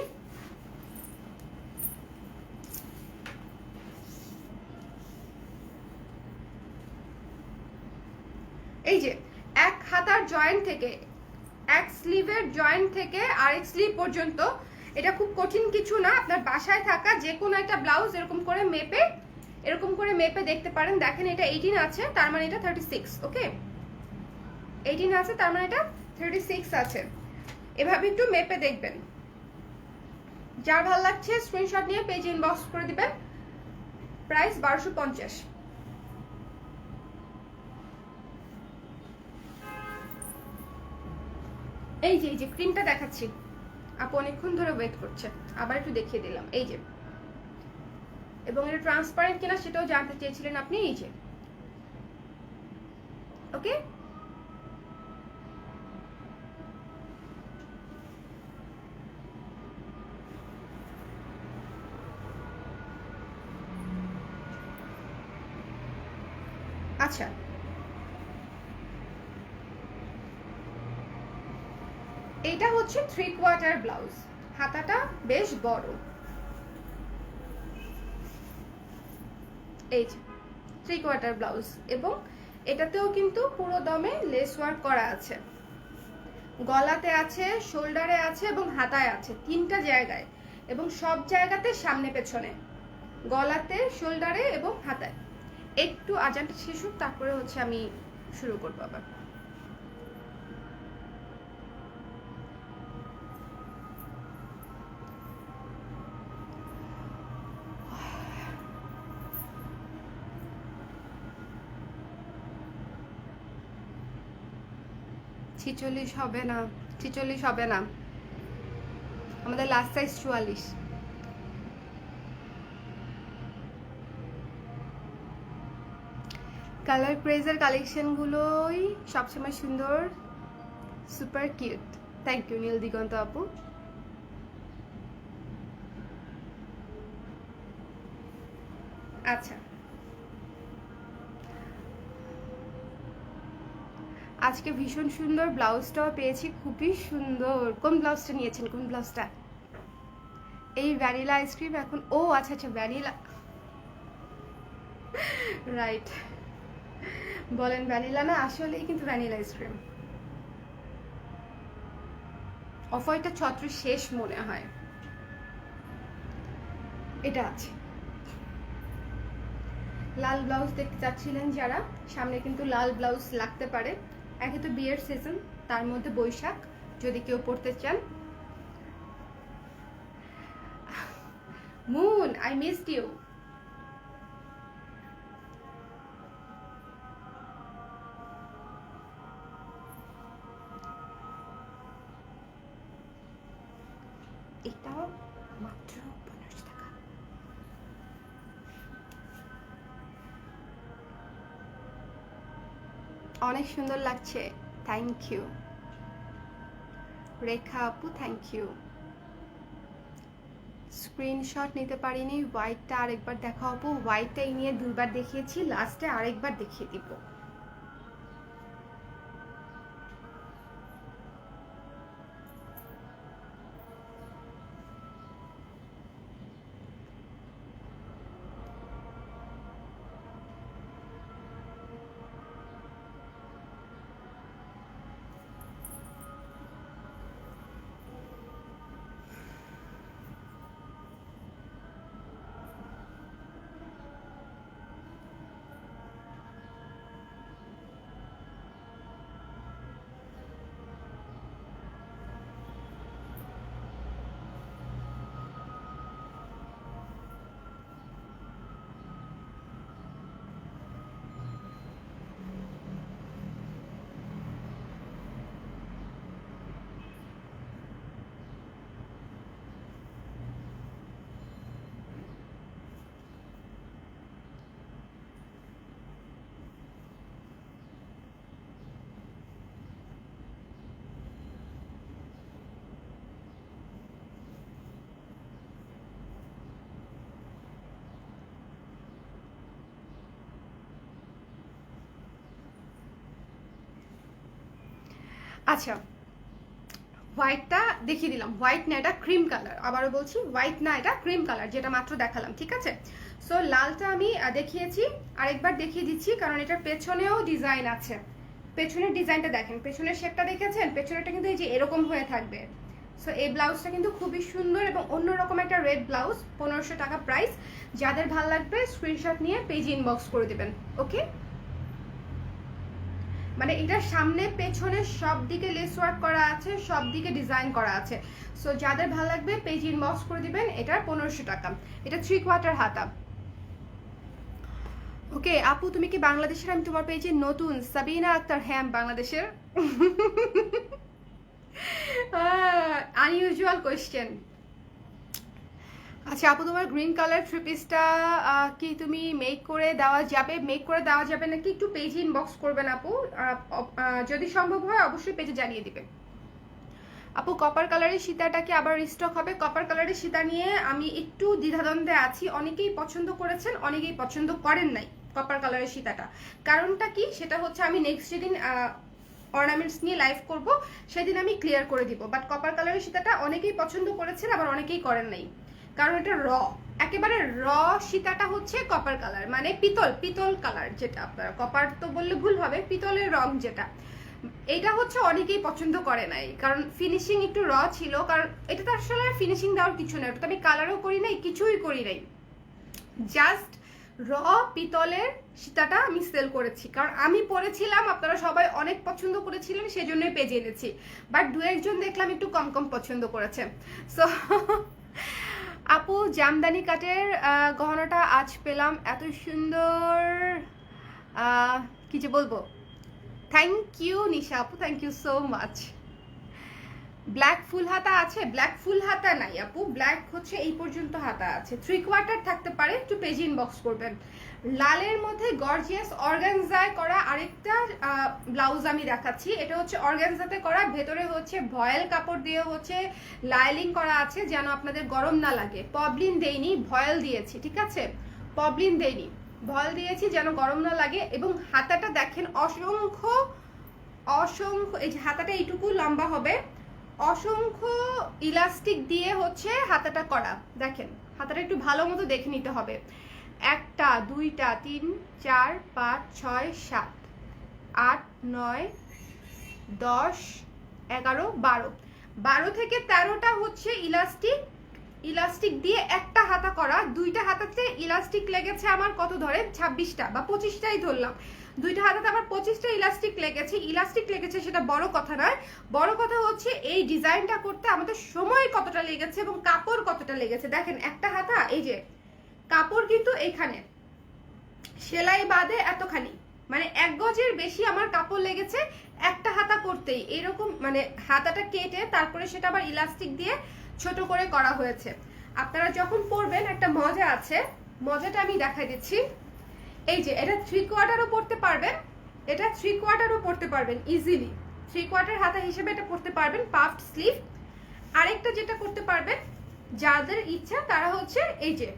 [SPEAKER 1] এই যে এক হাতার জয়েন্ট থেকে, এক স্লিভের জয়েন্ট থেকে আরেক স্লিভ পর্যন্ত, এটা খুব কঠিন কিছু না। আপনার বাসায় থাকা যে কোনো একটা ব্লাউজ এরকম করে মেপে দেখতে পারেন। দেখেন এটা 18 আছে, তার মানে এটা 36। ওকে, 18 আছে তার মানে এটা 36 আছে। এভাবে একটু মেপে দেখবেন। যার ভালো লাগছে স্ক্রিনশট নিয়ে পেজ ইনবক্স করে দিবেন। প্রাইস 1250। এই যে ক্রিমটা দেখাচ্ছি, আপু অনেকক্ষণ ধরে ওয়েট করছে, আবার একটু দেখিয়ে দিলাম। এই যে, এবং এটা ট্রান্সপারেন্ট কিনা সেটাও জানতে চেয়েছিলেন আপনি। এই যে, ওকে, আচ্ছা এইটা হচ্ছে 3/4 ব্লাউজ, হাতাটা বেশ বড়। এই যে 3/4 ব্লাউজ এবং এটাতেও কিন্তু পুরো দমে লেস ওয়ার্ক করা আছে, গলাতে আছে, শোল্ডারে আছে এবং হাতায় আছে, 3টা জায়গায়, এবং সব জায়গাতে সামনে পেছনে, গলাতে, শোল্ডারে এবং হাতায়। একটু আজানটা শেষ হোক, তারপরে হচ্ছে আমি শুরু করবো আবার। ছিচল্লিশ হবে না, 46 হবে না, আমাদের লাস্ট সাইজ 44। কালার ক্রেজের কালেকশনগুলোই সবসময় সুন্দর, সুপার কিউট। থ্যাংক ইউ নীল দিগন্ত আপু। আচ্ছা, আজকে ভীষণ সুন্দর ব্লাউজটাও পেয়েছি, খুবই সুন্দর। কোন ব্লাউজটা নিয়েছেন, কোন ব্লাউজটা? এই ভ্যানিলা আইসক্রিম এখন, ও আচ্ছা আচ্ছা ভ্যানিলা, রাইট, বলেন ভ্যানিলা না, আসলেই কিন্তু ভ্যানিলা আইসক্রিম। অফ হোয়াইটটা ছত্রের শেষ মনে হয়, এটা আছে। লাল ব্লাউজ দেখতে চাচ্ছিলেন যারা, সামনে কিন্তু লাল ব্লাউজ লাগতে পারে। একে তো বিয়ের সিজন, তার মধ্যে বৈশাখ, যদি কেউ পড়তে চান। Moon, I missed you. এটাও মাত্র 15 টাকা। অনেক সুন্দর লাগছে, থ্যাংক ইউ রেখা আপু, থ্যাংক ইউ। স্ক্রিনশট নিতে পারিনি, হোয়াইটটা আরেকবার দেখাও আপু। হোয়াইটটা এই নিয়ে দুইবার দেখিয়েছি, লাস্টে আরেকবার দেখিয়ে দিব। আচ্ছা, হোয়াইটটা দেখিয়ে দিলাম। হোয়াইট না, এটা ক্রিম কালার। আবারও বলছি, হোয়াইট না, এটা ক্রিম কালার, যেটা মাত্র দেখালাম, ঠিক আছে। সো লালটা আমি দেখিয়েছি, আরেকবার দেখিয়ে দিচ্ছি, কারণ এটার পেছনেও ডিজাইন আছে। পেছনের ডিজাইনটা দেখেন, পেছনের শেপটা দেখেছেন, পেছনেরটা কিন্তু এই যে এরকম হয়ে থাকবে। সো এই ব্লাউজটা কিন্তু খুবই সুন্দর এবং অন্যরকম একটা রেড ব্লাউজ, 1500 টাকা প্রাইস। যাদের ভালো লাগবে স্ক্রিনশট নিয়ে পেজে ইনবক্স করে দেবেন, ওকে। মানে এটার সামনে পেছনে সব দিকে লেস ওয়ার্ক করা আছে, সব দিকে ডিজাইন করা আছে। সো যাদের ভালো লাগবে পেজ ইনবক্স করে দিবেন। এটার 1500 টাকা, এটা 3/4 হাতা। ওকে আপু, তুমি কি বাংলাদেশের? আমি তোমার পেজে নতুন। সাবিনা আক্তার, হ্যাঁ বাংলাদেশের। Unusual question. আচ্ছা আপু, তোমার গ্রিন কালার থ্রি পিসটা কি তুমি মেক করে দেওয়া যাবে? মেক করে দেওয়া যাবে নাকি একটু পেজে ইনবক্স করবেন আপু, যদি সম্ভব হয় অবশ্যই পেজে জানিয়ে দিবেন। আপু কপার কালারের সীতাটা কি আবার রিস্টক হবে? কপার কালারের সীতা নিয়ে আমি একটু দ্বিধাদ্বন্দ্বে আছি। অনেকেই পছন্দ করেছেন, অনেকেই পছন্দ করেন নাই কপার কালারের সীতাটা। কারণটা কি সেটা হচ্ছে আমি নেক্সট যেদিন অর্নামেন্টস নিয়ে লাইভ করব সেদিন আমি ক্লিয়ার করে দিব। বাট কপার কালারের সীতাটা অনেকেই পছন্দ করেছেন, আবার অনেকেই করেন নাই, কারণ এটা একেবারে সীতাটা হচ্ছে কপার কালার, মানে পিতল কালার, যেটা আপনার কপার তো বললে ভুল হবে, পিতলের রং যেটা, এটা হচ্ছে অনেকেই পছন্দ করে নাই, কারণ ফিনিশিং একটু ছিল। কারণ এটা তো আসলে ফিনিশিং দেওয়ার কিছু নাই, ওটা তো আমি কালারও করি নাই, কিছুই করি নাই, জাস্ট পিতলের সীতাটা আমি সেল করেছি। কারণ আমি পরেছিলাম, আপনারা সবাই অনেক পছন্দ করেছিলেন, সেজন্যই পেজে এনেছি। বাট দু একজন দেখলাম একটু কম পছন্দ করেছে। সো আপু জামদানি কাটের গহনাটা আজ পেলাম, এত সুন্দর, কি যে বলবো। থ্যাংক ইউ নিশা আপু, thank you so much. Black full হাতা আছে? ব্ল্যাক ফুল হাতা নাই আপু, ব্ল্যাক হচ্ছে এই পর্যন্ত হাতা আছে, 3/4 থাকতে পারে, একটু পেজ ইনবক্স করবেন। লালের মধ্যে গর্জিয়াস অর্গানজায় করা আরেকটা ব্লাউজ আমি দেখাচ্ছি। এটা হচ্ছে অর্গানজাতে করা, ভেতরে হচ্ছে ভয়েল কাপড় দিয়ে হচ্ছে লাইলিং করা আছে, যেন আপনাদের গরম না লাগে। পবলিন দেইনি, ভয়েল দিয়েছি, ঠিক আছে, পবলিন দেইনি, ভয়েল দিয়েছি যেন গরম না লাগে। এবং হাতাটা দেখেন, অসংখ্য, এই যে হাতাটা এইটুকু লম্বা হবে, অসংখ্য ইলাস্টিক দিয়ে হচ্ছে হাতাটা করা। দেখেন হাতাটা একটু ভালো মতো দেখে নিতে হবে। 1টা 2টা 3 4 5 6 7 8 9 10 11 12 12 থেকে 13টা হচ্ছে ইলাস্টিক দিয়ে একটা হাতা করা, দুইটা হাতাতে ইলাস্টিক লেগেছে আমার কত ধরে 26টা বা 25টাই ধরলাম, দুইটা হাতাতে আমার 25টা ইলাস্টিক লেগেছে সেটা বড় কথা নয়, বড় কথা হচ্ছে এই ডিজাইনটা করতে আমাদের সময় কতটা লেগেছে এবং কাপড় কতটা লেগেছে। দেখেন একটা হাতা, এই যে কাপড় কিন্তু এখানে সেলাই বাদে এতখানি, মানে 1 গজের বেশি আমার কাপড় লেগেছে একটা হাতা করতেই। এরকম মানে হাতাটা কেটে তারপরে সেটা আবার ইলাস্টিক দিয়ে ছোট করে করা হয়েছে। আপনারা যখন পরবেন একটা মজা আছে, মজাটা আমি দেখাই দিচ্ছি। এই যে এটা 3/4ও পরতে পারবেন, এটা 3/4ও পরতে পারবেন ইজিলি, 3/4 হাতা হিসেবে এটা পরতে পারবেন পাফড স্লিভ। আরেকটা যেটা করতে পারবেন যাদের ইচ্ছা তারা হচ্ছে এই যে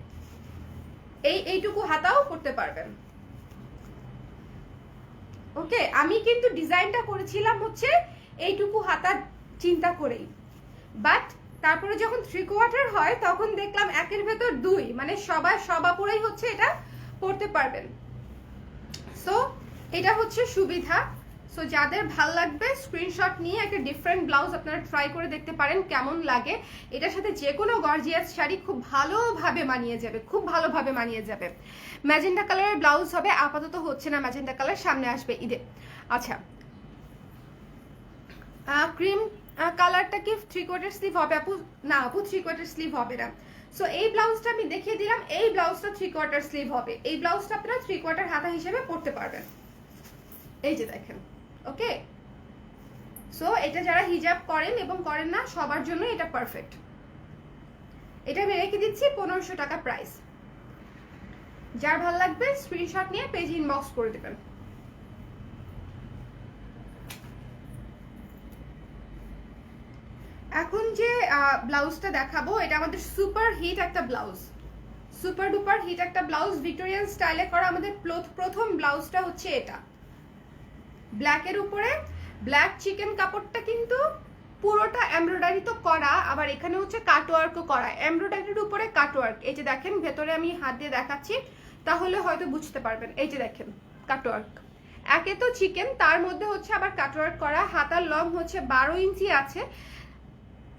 [SPEAKER 1] এইটুকু হাতাও করতে পারবেন। ওকে, আমি কিন্তু ডিজাইনটা করেছিলাম হচ্ছে এইটুকু হাতা চিন্তা করেই, বাট তারপরে যখন 3/4 হয় তখন দেখলাম 1-এর ভেতর 2, মানে সবাই হচ্ছে এটা পড়তে পারবেন। সো এটা হচ্ছে সুবিধা। সো যাদের ভাল লাগবে স্ক্রিনশট নিয়ে একটা ডিফারেন্ট ব্লাউজ আপনারা ট্রাই করে দেখতে পারেন কেমন লাগে। এটার সাথে যে কোনো গর্জিয়াস শাড়ি খুব ভালোভাবে মানিয়ে যাবে। ম্যাজেন্টা কালারের ব্লাউজ হবে, আপাতত হচ্ছে না ম্যাজেন্টা কালার, সামনে আসবে ঈদে। আচ্ছা, ক্রিম কালারটা কি 3/4 স্লিভ হবে আপু? না আপু, 3/4 স্লিভ হবে না। সো এই ব্লাউজটা আমি দেখিয়ে দিলাম, এই ব্লাউজটা 3/4 স্লিভ হবে। এই ব্লাউজটা আপনারা 3/4 হাতা হিসেবে পরতে পারবেন, এই যে দেখেন। ওকে, সো এটা যারা হিজাব করেন এবং করেন না সবার জন্য এটা পারফেক্ট। এটা আমি রেখে দিচ্ছি 1500 টাকা প্রাইস। যার ভালো লাগবে স্ক্রিনশট নিয়ে পেজ ইনবক্স করে দেবেন। এখন যে ব্লাউজটা দেখাবো এটা আমাদের সুপার হিট একটা ব্লাউজ, সুপার ডুপার হিট একটা ব্লাউজ, ভিক্টোরিয়ান স্টাইলে করা আমাদের প্রথম ব্লাউজটা হচ্ছে এটা। ব্ল্যাকের উপরে ব্ল্যাক চিকেন কাপড়টা কিন্তু পুরোটা এমব্রয়ডারি তো করা, আবার এখানে হচ্ছে কাটওয়ার্কও করা, এমব্রয়ডারির উপরে কাটওয়ার্ক। এই যে দেখেন ভেতরে আমি হাত দিয়ে দেখাচ্ছি তাহলে হয়তো বুঝতে পারবেন। এই যে দেখেন কাটওয়ার্ক, একে তো চিকেন তার মধ্যে হচ্ছে আবার কাটওয়ার্ক করা। হাতার লং হচ্ছে 12 ইঞ্চি আছে।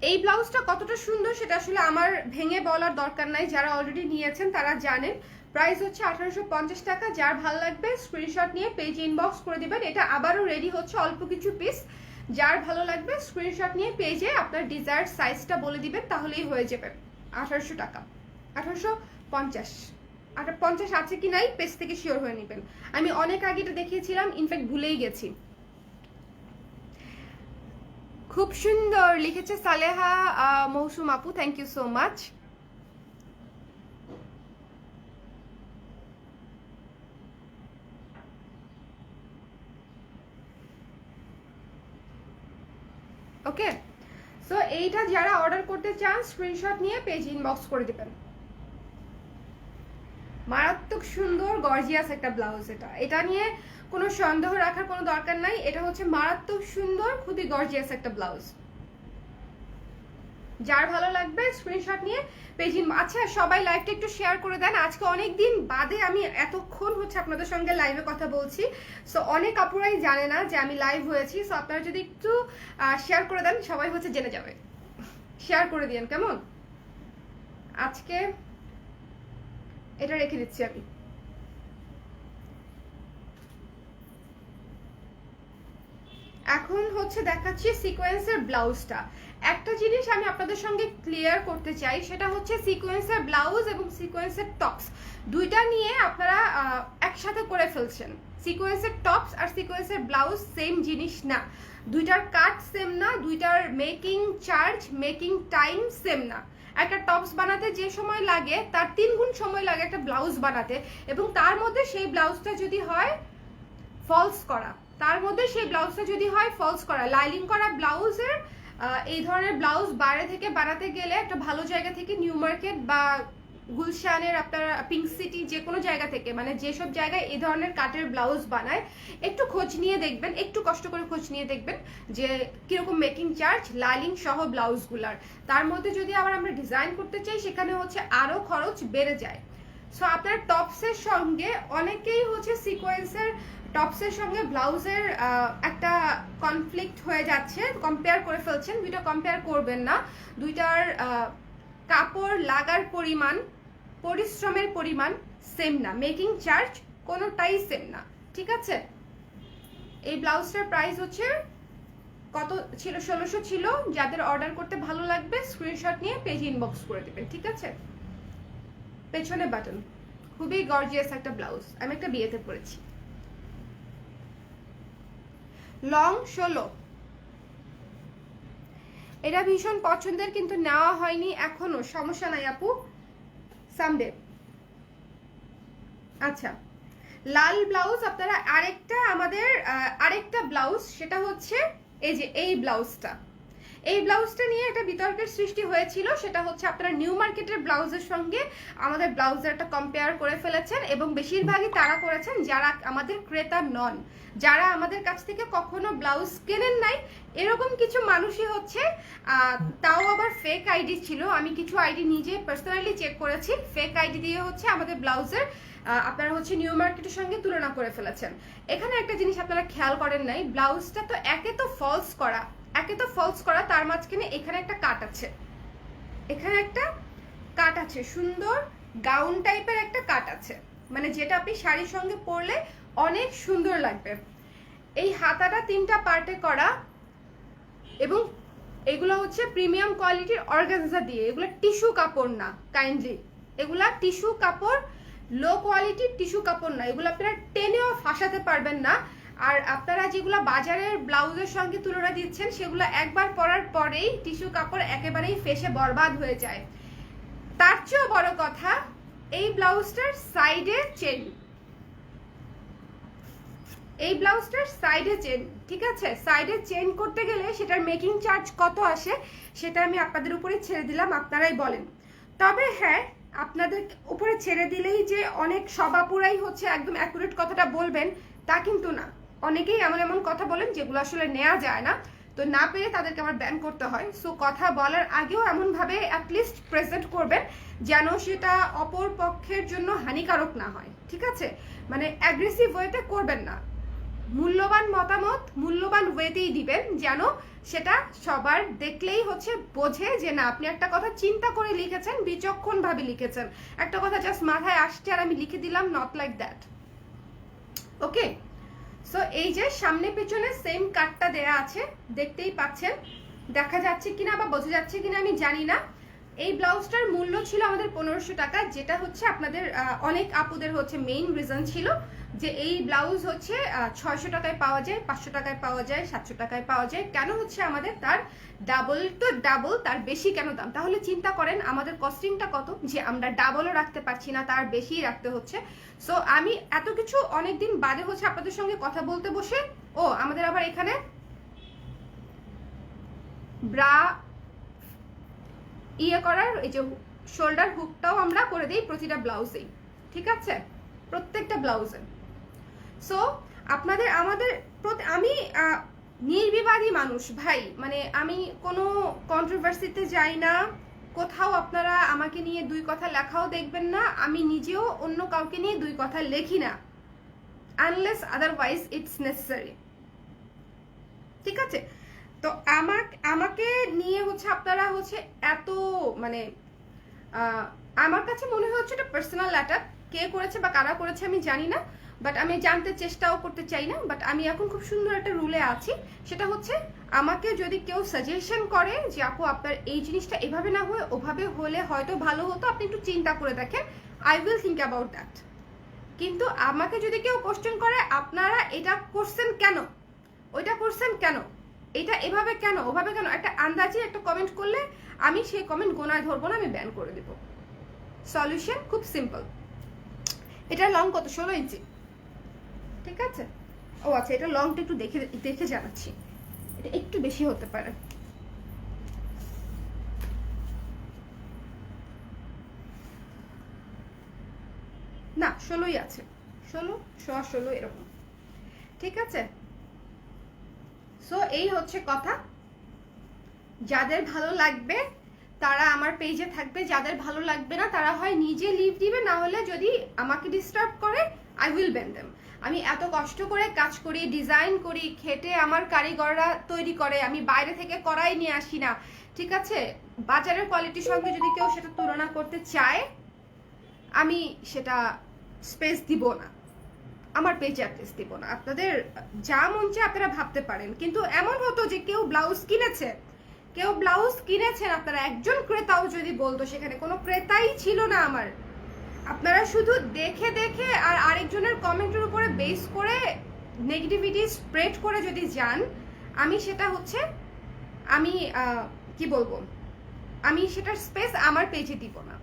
[SPEAKER 1] এই ব্লাউজটা কতটা সুন্দর সেটা আসলে আমার ভেঙে বলার দরকার নাই, যারা অলরেডি নিয়েছেন তারা জানেন। প্রাইস হচ্ছে 1850 টাকা। যার ভালো লাগবে স্ক্রিনশট নিয়ে পেজ ইনবক্স করে দিবেন। এটা আবারও রেডি হচ্ছে অল্প কিছু পিস, যার ভালো লাগবে স্ক্রিনশট নিয়ে পেজে আপনার ডিজায়ার সাইজটা বলে দিবেন, তাহলেই হয়ে যাবে। 1800 টাকা, 1850, 50 আছে কি নাই পেজ থেকে শিওর হয়ে নেবেন। আমি অনেক আগে এটা দেখিয়েছিলাম, ইনফ্যাক্ট ভুলেই গেছি। খুব সুন্দর লিখেছে সালেহা মৌসুম আপু, thank you so much. Okay, so এইটা যারা অর্ডার করতে চান স্ক্রিনশট নিয়ে পেজ ইনবক্স করে দিবেন। মারাত্মক সুন্দর গর্জিয়াস একটা ব্লাউজ। এটা নিয়ে কোনো সন্দেহ রাখার কোনো দরকার নাই, এটা হচ্ছে মারাত্মক সুন্দর খুবই গর্জিয়াস একটা ব্লাউজ। যার ভালো লাগবে স্ক্রিনশট নিয়ে পেজ আচ্ছা সবাই লাইভটা একটু শেয়ার করে দেন। আজকে অনেক দিন বাদে আমি এতক্ষণ হচ্ছে আপনাদের সঙ্গে লাইভে কথা বলছি, সো অনেক আপুরাই জানে না যে আমি লাইভ হয়েছি। সো আপনারা যদি একটু শেয়ার করে দেন সবাই হচ্ছে জেনে যাবে। শেয়ার করে দিন কেমন। আজকে এটা রেখে দিচ্ছি আমি। এখন হচ্ছে দেখাচ্ছি সিকোয়েন্সের ব্লাউজটা। একটা জিনিস আমি আপনাদের সঙ্গে ক্লিয়ার করতে চাই, সেটা হচ্ছে সিকোয়েন্সের ব্লাউজ এবং সিকোয়েন্সের টপস দুইটা নিয়ে আপনারা একসাথে করে ফেলছেন। সিকোয়েন্সের টপস আর সিকোয়েন্সের ব্লাউজ সেম জিনিস না, দুইটার কাট সেম না, দুইটার making charge making time same না। একটা টপস বানাতে যে সময় লাগে তার 3 গুণ সময় লাগে একটা ব্লাউজ বানাতে, এবং তার মধ্যে সেই ব্লাউজটা যদি হয় ফলস করা, লাইলিং করা ব্লাউজের এই ধরনের ব্লাউজ বাইরে থেকে বানাতে গেলে একটা ভালো জায়গা থেকে, নিউ মার্কেট বা গুলশানের আপনার পিঙ্ক সিটি যে কোনো জায়গা থেকে, মানে যেসব জায়গায় এই ধরনের কাটের ব্লাউজ বানায় একটু খোঁজ নিয়ে দেখবেন, একটু কষ্ট করে খোঁজ নিয়ে দেখবেন যে কিরকম মেকিং চার্জ লাইলিং সহ ব্লাউজগুলার। তার মধ্যে যদি আবার আমরা ডিজাইন করতে চাই সেখানে হচ্ছে আরো খরচ বেড়ে যায়। সো আপনার টপসের সঙ্গে অনেকেই হচ্ছে সিকোয়েন্সের টপসের সঙ্গে ব্লাউজের একটা কনফ্লিক্ট হয়ে যাচ্ছে, কম্পেয়ার করে ফেলছেন। দুইটা কম্পেয়ার করবেন না, দুইটার কাপড় লাগার পরিমাণ, পরিশ্রমের পরিমাণ সেম না, মেকিং চার্জ কোনোটাই সেম না, ঠিক আছে? এই ব্লাউজটার প্রাইস হচ্ছে কত ছিল? 1600 ছিল। যাদের অর্ডার করতে ভালো লাগবে স্ক্রিনশট নিয়ে পেজ ইনবক্স করে দেবেন, ঠিক আছে? পেছনে বাটন, খুবই গর্জিয়াস একটা ব্লাউজ, আমি একটা বিয়েতে পরেছি। লং 16, এটা ভীষণ পছন্দের, কিন্তু নেওয়া হয়নি এখনো, সমস্যা নাই আপু, সামডে। আচ্ছা, লাল ব্লাউজ আপনারা আরেকটা, আমাদের আরেকটা ব্লাউজ, সেটা হচ্ছে এই যে এই ব্লাউজটা। এই ব্লাউজটা নিয়ে একটা বিতর্কের সৃষ্টি হয়েছিল, সেটা হচ্ছে আপনারা নিউ মার্কেটের ব্লাউজের সঙ্গে আমাদের ব্লাউজের একটা কম্পেয়ার করে ফেলেছেন, এবং বেশিরভাগই তারা করেছেন যারা আমাদের ক্রেতা নন, যারা আমাদের কাছ থেকে কখনো ব্লাউজ কেনেন নাই। এরকম কিছু মানুষই হচ্ছে, তাও আবার ফেক আইডি ছিল, আমি কিছু আইডি নিজে পার্সোনালি চেক করেছি, ফেক আইডি দিয়ে হচ্ছে আমাদের ব্লাউজের আপনারা হচ্ছে নিউ মার্কেটের সঙ্গে তুলনা করে ফেলেছেন। এখানে একটা জিনিস আপনারা খেয়াল করেন নাই, ব্লাউজটা তো একে তো ফলস করা, তার মাঝখানে এখানে একটা কাট আছে, এখানে একটা কাট আছে, সুন্দর গাউন টাইপের একটা কাট আছে, মানে যেটা আপনি শাড়ির সঙ্গে পরলে অনেক সুন্দর লাগবে। এই হাতাটা 3টা পার্টে করা, এবং এগুলো হচ্ছে প্রিমিয়াম কোয়ালিটির অর্গানজা দিয়ে, এগুলো টিস্যু কাপড় না, কাইন্ডলি এগুলা টিস্যু কাপড়, লো কোয়ালিটির টিস্যু কাপড় না, এগুলো আপনারা টেনেও ফাঁসাতে পারবেন না। আর আপনারা যেগুলো বাজারের ব্লাউজের সঙ্গে তুলনা দিচ্ছেন, সেগুলো একবার পরার পরেই টিস্যু কাপড় একেবারেই ফেসে বরবাদ হয়ে যায়। তার চেয়েও বড় কথা, এই ব্লাউজটার সাইডে চেন, এই ব্লাউজটার সাইডে চেন, ঠিক আছে? সাইডে চেন করতে গেলে সেটার মেকিং চার্জ কত আসে সেটা আমি আপনাদের উপরে ছেড়ে দিলাম, আপনারাই বলেন। তবে হ্যাঁ, আপনাদের উপরে ছেড়ে দিলেই যে অনেক সবাপুরাই হচ্ছে একদম অ্যাকুরেট কথাটা বলবেন তা কিন্তু না, অনেকেই এমন এমন কথা বলেন যেগুলো আসলে নেওয়া যায় না, তো না পেরে তাদেরকে আবার ব্যান করতে হয়। সো কথা বলার আগেও এমনভাবে অ্যাটলিস্ট প্রেজেন্ট করবেন যেন সেটা অপর পক্ষের জন্য হানিকারক না হয়, ঠিক আছে? মানে অ্যাগ্রেসিভ ওয়েতে করবেন না, মূল্যবান মতামত মূল্যবান ওয়েতেই দিবেন, যেন সেটা সবার দেখলেই হচ্ছে বোঝে যে না, আপনি একটা কথা চিন্তা করে লিখেছেন, বিচক্ষণ ভাবে লিখেছেন, একটা কথা জাস্ট মাথায় আসছে আর আমি লিখে দিলাম, not like that. Okay, so এই যে সামনে পেছনে সেম কাটটা দেয়া আছে, দেখতেই পাচ্ছেন, দেখা যাচ্ছে কিনা বা বোঝা যাচ্ছে কিনা আমি জানি না। এই ব্লাউজটার মূল্য ছিল আমাদের 1500 টাকা, যেটা হচ্ছে আপনাদের অনেক আপুদের হচ্ছে মেইন রিজন ছিল যে এই ব্লাউজ হচ্ছে 600 টাকায় পাওয়া যায়, 500 টাকায় পাওয়া যায়, 700 টাকায় পাওয়া যায়, কেন হচ্ছে আমাদের তার ডাবল তো ডাবল, তার বেশি কেন দাম? তাহলে চিন্তা করেন আমাদের কস্টিংটা কত, যে আমরা ডাবলও রাখতে পারছি না, তার বেশিই রাখতে হচ্ছে। সো আমি এত কিছু অনেকদিন বাদে হচ্ছে আপনাদের সঙ্গে কথা বলতে বসে, ও আমাদের আবার এখানে ব্রা করার এই যে শোল্ডার হুকটাও আমরা করে দিই প্রতিটা ব্লাউজেই, ঠিক আছে? প্রত্যেকটা ব্লাউজে। সো আপনাদের আমাদের আমি নির্বিবাদী মানুষ ভাই, মানে আমি কোনো কন্ট্রোভার্সিতে যাই না, কোথাও আপনারা আমাকে নিয়ে দুই কথা লেখাও দেখবেন না, আমি নিজেও অন্য কাউকে নিয়ে দুই কথা লেখি না, আনলেস আদারওয়াইজ ইটস নেসেসারি, ঠিক আছে? তো আমাকে নিয়ে হচ্ছে আপনারা হচ্ছে এত মানে আমার কাছে মনে হচ্ছে এটা পার্সোনাল অ্যাটাক, কে করেছে বা কারা করেছে আমি জানি না, বাট আমি জানতে চেষ্টাও করতে চাই না। বাট আমি এখন খুব সুন্দর একটা রুলে আছি, সেটা হচ্ছে আমাকে যদি কেউ সাজেশন করে যে আপু আপনার এই জিনিসটা এভাবে না হয়ে ওভাবে হলে হয়তো ভালো হতো, আপনি একটু চিন্তা করে দেখেন, I will think about that. কিন্তু আমাকে যদি কেউ কোশ্চেন করে আপনারা এটা করছেন কেন, ওইটা করছেন কেন, এটা এভাবে কেন, ওভাবে কেন, একটা আন্দাজে একটা কমেন্ট করলে আমি সেই কমেন্ট গোনায় ধরবো না, আমি ব্যান করে দেব। সলিউশন খুব সিম্পল। এটা লং কত? 16 ইঞ্চি, ঠিক আছে? ও আচ্ছা, এটা লংটা একটু দেখে দেখে জানাচ্ছি, এটা একটু বেশি হতে পারে। না 16ই আছে, 16 এরকম, ঠিক আছে? সো এই হচ্ছে কথা, যাদের ভালো লাগবে তারা আমার পেজে থাকবে, যাদের ভালো লাগবে না তারা হয় নিজে লিভ দিবে, না হলে যদি আমাকে ডিস্টার্ব করে আই উইল ব্যান দেম। আমি এত কষ্ট করে কাজ করি, ডিজাইন করি, খেটে আমার কারিগররা তৈরি করে, আমি বাইরে থেকে করাই নিয়ে আসি না, ঠিক আছে? বাজারের কোয়ালিটির সঙ্গে যদি কেউ সেটা তুলনা করতে চায়, আমি সেটা স্পেস দিব না, আমার পেজে অ্যাড্রেস দিব না। আপনাদের যা মন চায় আপনারা ভাবতে পারেন, কিন্তু এমন হতো যে কেউ ব্লাউজ কিনেছেন, আপনারা একজন ক্রেতাও যদি বলতো, সেখানে কোনো ক্রেতাই ছিল না আমার, আপনারা শুধু দেখে দেখে আর আরেকজনের কমেন্টের উপরে বেস করে নেগেটিভিটি স্প্রেড করে যদি যান, আমি সেটা হচ্ছে আমি কি বলবো, আমি সেটার স্পেস আমার পেজে দিব না,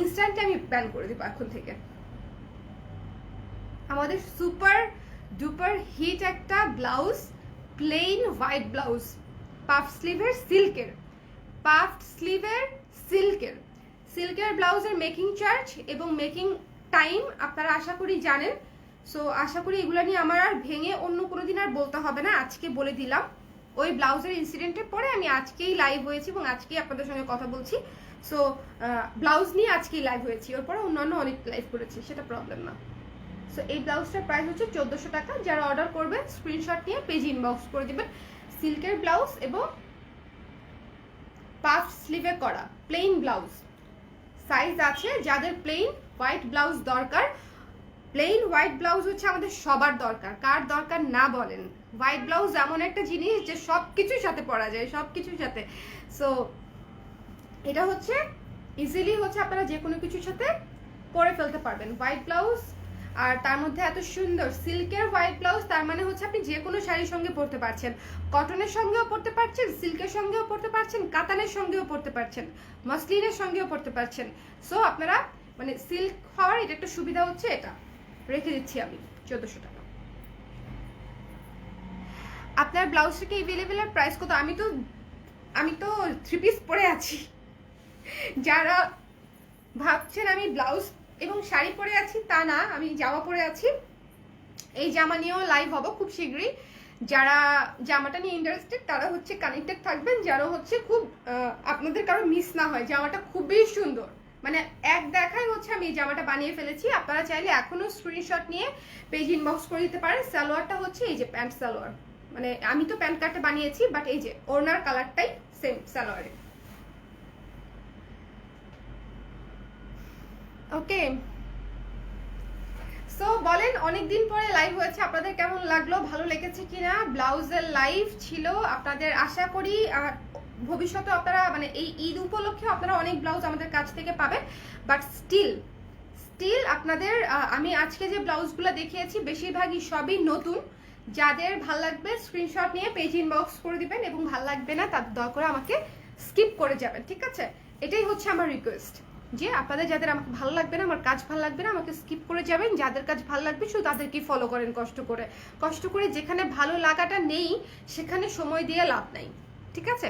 [SPEAKER 1] ইনস্ট্যান্টলি আমি ব্যান করে দিব এখন থেকে। আমাদের সুপার ডুপার হিট একটা blouse, plain white blouse, puff স্লিভের সিল্কের ব্লাউজের মেকিং চার্জ এবং মেকিং টাইম আপনারা আশা করি জানেন। সো আশা করি এগুলো নিয়ে আমার আর ভেঙে অন্য কোনো দিন আর বলতে হবে না, আজকে বলে দিলাম। ওই ব্লাউজের ইনসিডেন্টের পরে আমি আজকেই লাইভ হয়েছি এবং আজকেই আপনাদের সঙ্গে কথা বলছি। সো ব্লাউজ নিয়ে আজকেই লাইভ হয়েছি, ওর পরে অন্যান্য অনেক লাইভ করেছি, সেটা প্রবলেম না। সো এই ব্লাউজটার প্রাইস হচ্ছে 1400 টাকা। যারা অর্ডার করবেন স্ক্রিনশট নিয়ে পেজে ইনবক্স করে দিবেন। সিল্কের ব্লাউজ এবং পাফ স্লিভে করা প্লেন ব্লাউজ, সাইজ আছে যাদের প্লেন হোয়াইট ব্লাউজ দরকার। প্লেন হোয়াইট ব্লাউজ হচ্ছে আমাদের সবার দরকার, কার দরকার না বলেন? হোয়াইট ব্লাউজ এমন একটা জিনিস যে সব কিছুর সাথে পরা যায়, সব কিছুর সাথে। সো এটা হচ্ছে ইজিলি হচ্ছে আপনারা যে কোনো কিছুর সাথে পরে ফেলতে পারবেন হোয়াইট ব্লাউজ। আর তার মধ্যে এত সুন্দর সিল্কের হোয়াইট ব্লাউজ, তার মানে হচ্ছে আপনি যে কোনো শাড়ির সঙ্গে পরতে পারছেন, কটনের সঙ্গেও পরতে পারছেন, সিল্কের সঙ্গেও পরতে পারছেন, কাতানের সঙ্গেও পরতে পারছেন, মসলিনের সঙ্গেও পরতে পারছেন। সো আপনারা মানে সিল্ক হওয়ার এটা একটা সুবিধা হচ্ছে, এটা রেখে দিচ্ছি আমি 1400 টাকা। আপনার ব্লাউজটা কি এভেলেবেলের প্রাইস কত? আমি তো 3 পিস পরে আছি। যারা ভাবছেন আমি ব্লাউজ এবং শাড়ি পরে আছি, তা না, আমি জামা পরে আছি। এই জামা নিয়েও লাইভ হবো খুব শীঘ্রই। যারা জামাটা নিয়ে ইন্টারেস্টেড তারা হচ্ছে কানেক্টেড থাকবেন, যারা হচ্ছে খুব আপনাদের কারো মিস না হয়। জামাটা খুবই সুন্দর, মানে এক দেখাই হচ্ছে আমি এই জামাটা বানিয়ে ফেলেছি। আপনারা চাইলে এখনো স্ক্রিনশট নিয়ে পেজ ইনবক্স করে দিতে পারেন। সালোয়ারটা হচ্ছে এই যে প্যান্ট সালোয়ার, মানে আমি তো প্যান্ট কাটটা বানিয়েছি, বাট এই যে ওড়নার কালারটাই সেম সালোয়ারে। ওকে, সো বলেন অনেকদিন পরে লাইভ হয়েছে, আপনাদের কেমন লাগলো, ভালো লেগেছে কিনা? ব্লাউজের লাইভ ছিল আপনাদের, আশা করি ভবিষ্যতে আপনারা মানে এই ঈদ উপলক্ষে আপনারা অনেক ব্লাউজ আমাদের কাছ থেকে পাবেন। বাট স্টিল আপনাদের আমি আজকে যে ব্লাউজগুলো দেখিয়েছি বেশিরভাগই সবই নতুন। যাদের ভাল লাগবে স্ক্রিনশট নিয়ে পেজ ইনবক্স করে দিবেন, এবং ভাল লাগবে না তাদের দয়া করে আমাকে স্কিপ করে যাবেন, ঠিক আছে? এটাই হচ্ছে আমার রিকোয়েস্ট, যে আপনাদের যাদের আমাকে ভালো লাগবে না, আমার কাজ ভালো লাগবে না, আমাকে স্কিপ করে যাবেন। যাদের কাজ ভালো লাগবে শুধু তাদেরকেই ফলো করেন কষ্ট করে। যেখানে ভালো লাগাটা নেই সেখানে সময় দিয়ে লাভ নাই, ঠিক আছে?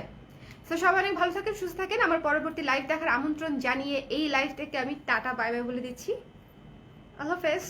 [SPEAKER 1] তো সবাই অনেক ভালো থাকেন, সুস্থ থাকেন। আমার পরবর্তী লাইভ দেখার আমন্ত্রণ জানিয়ে এই লাইভ থেকে আমি টাটা বাই বাই বলে দিচ্ছি। আল্লাহ হাফেজ।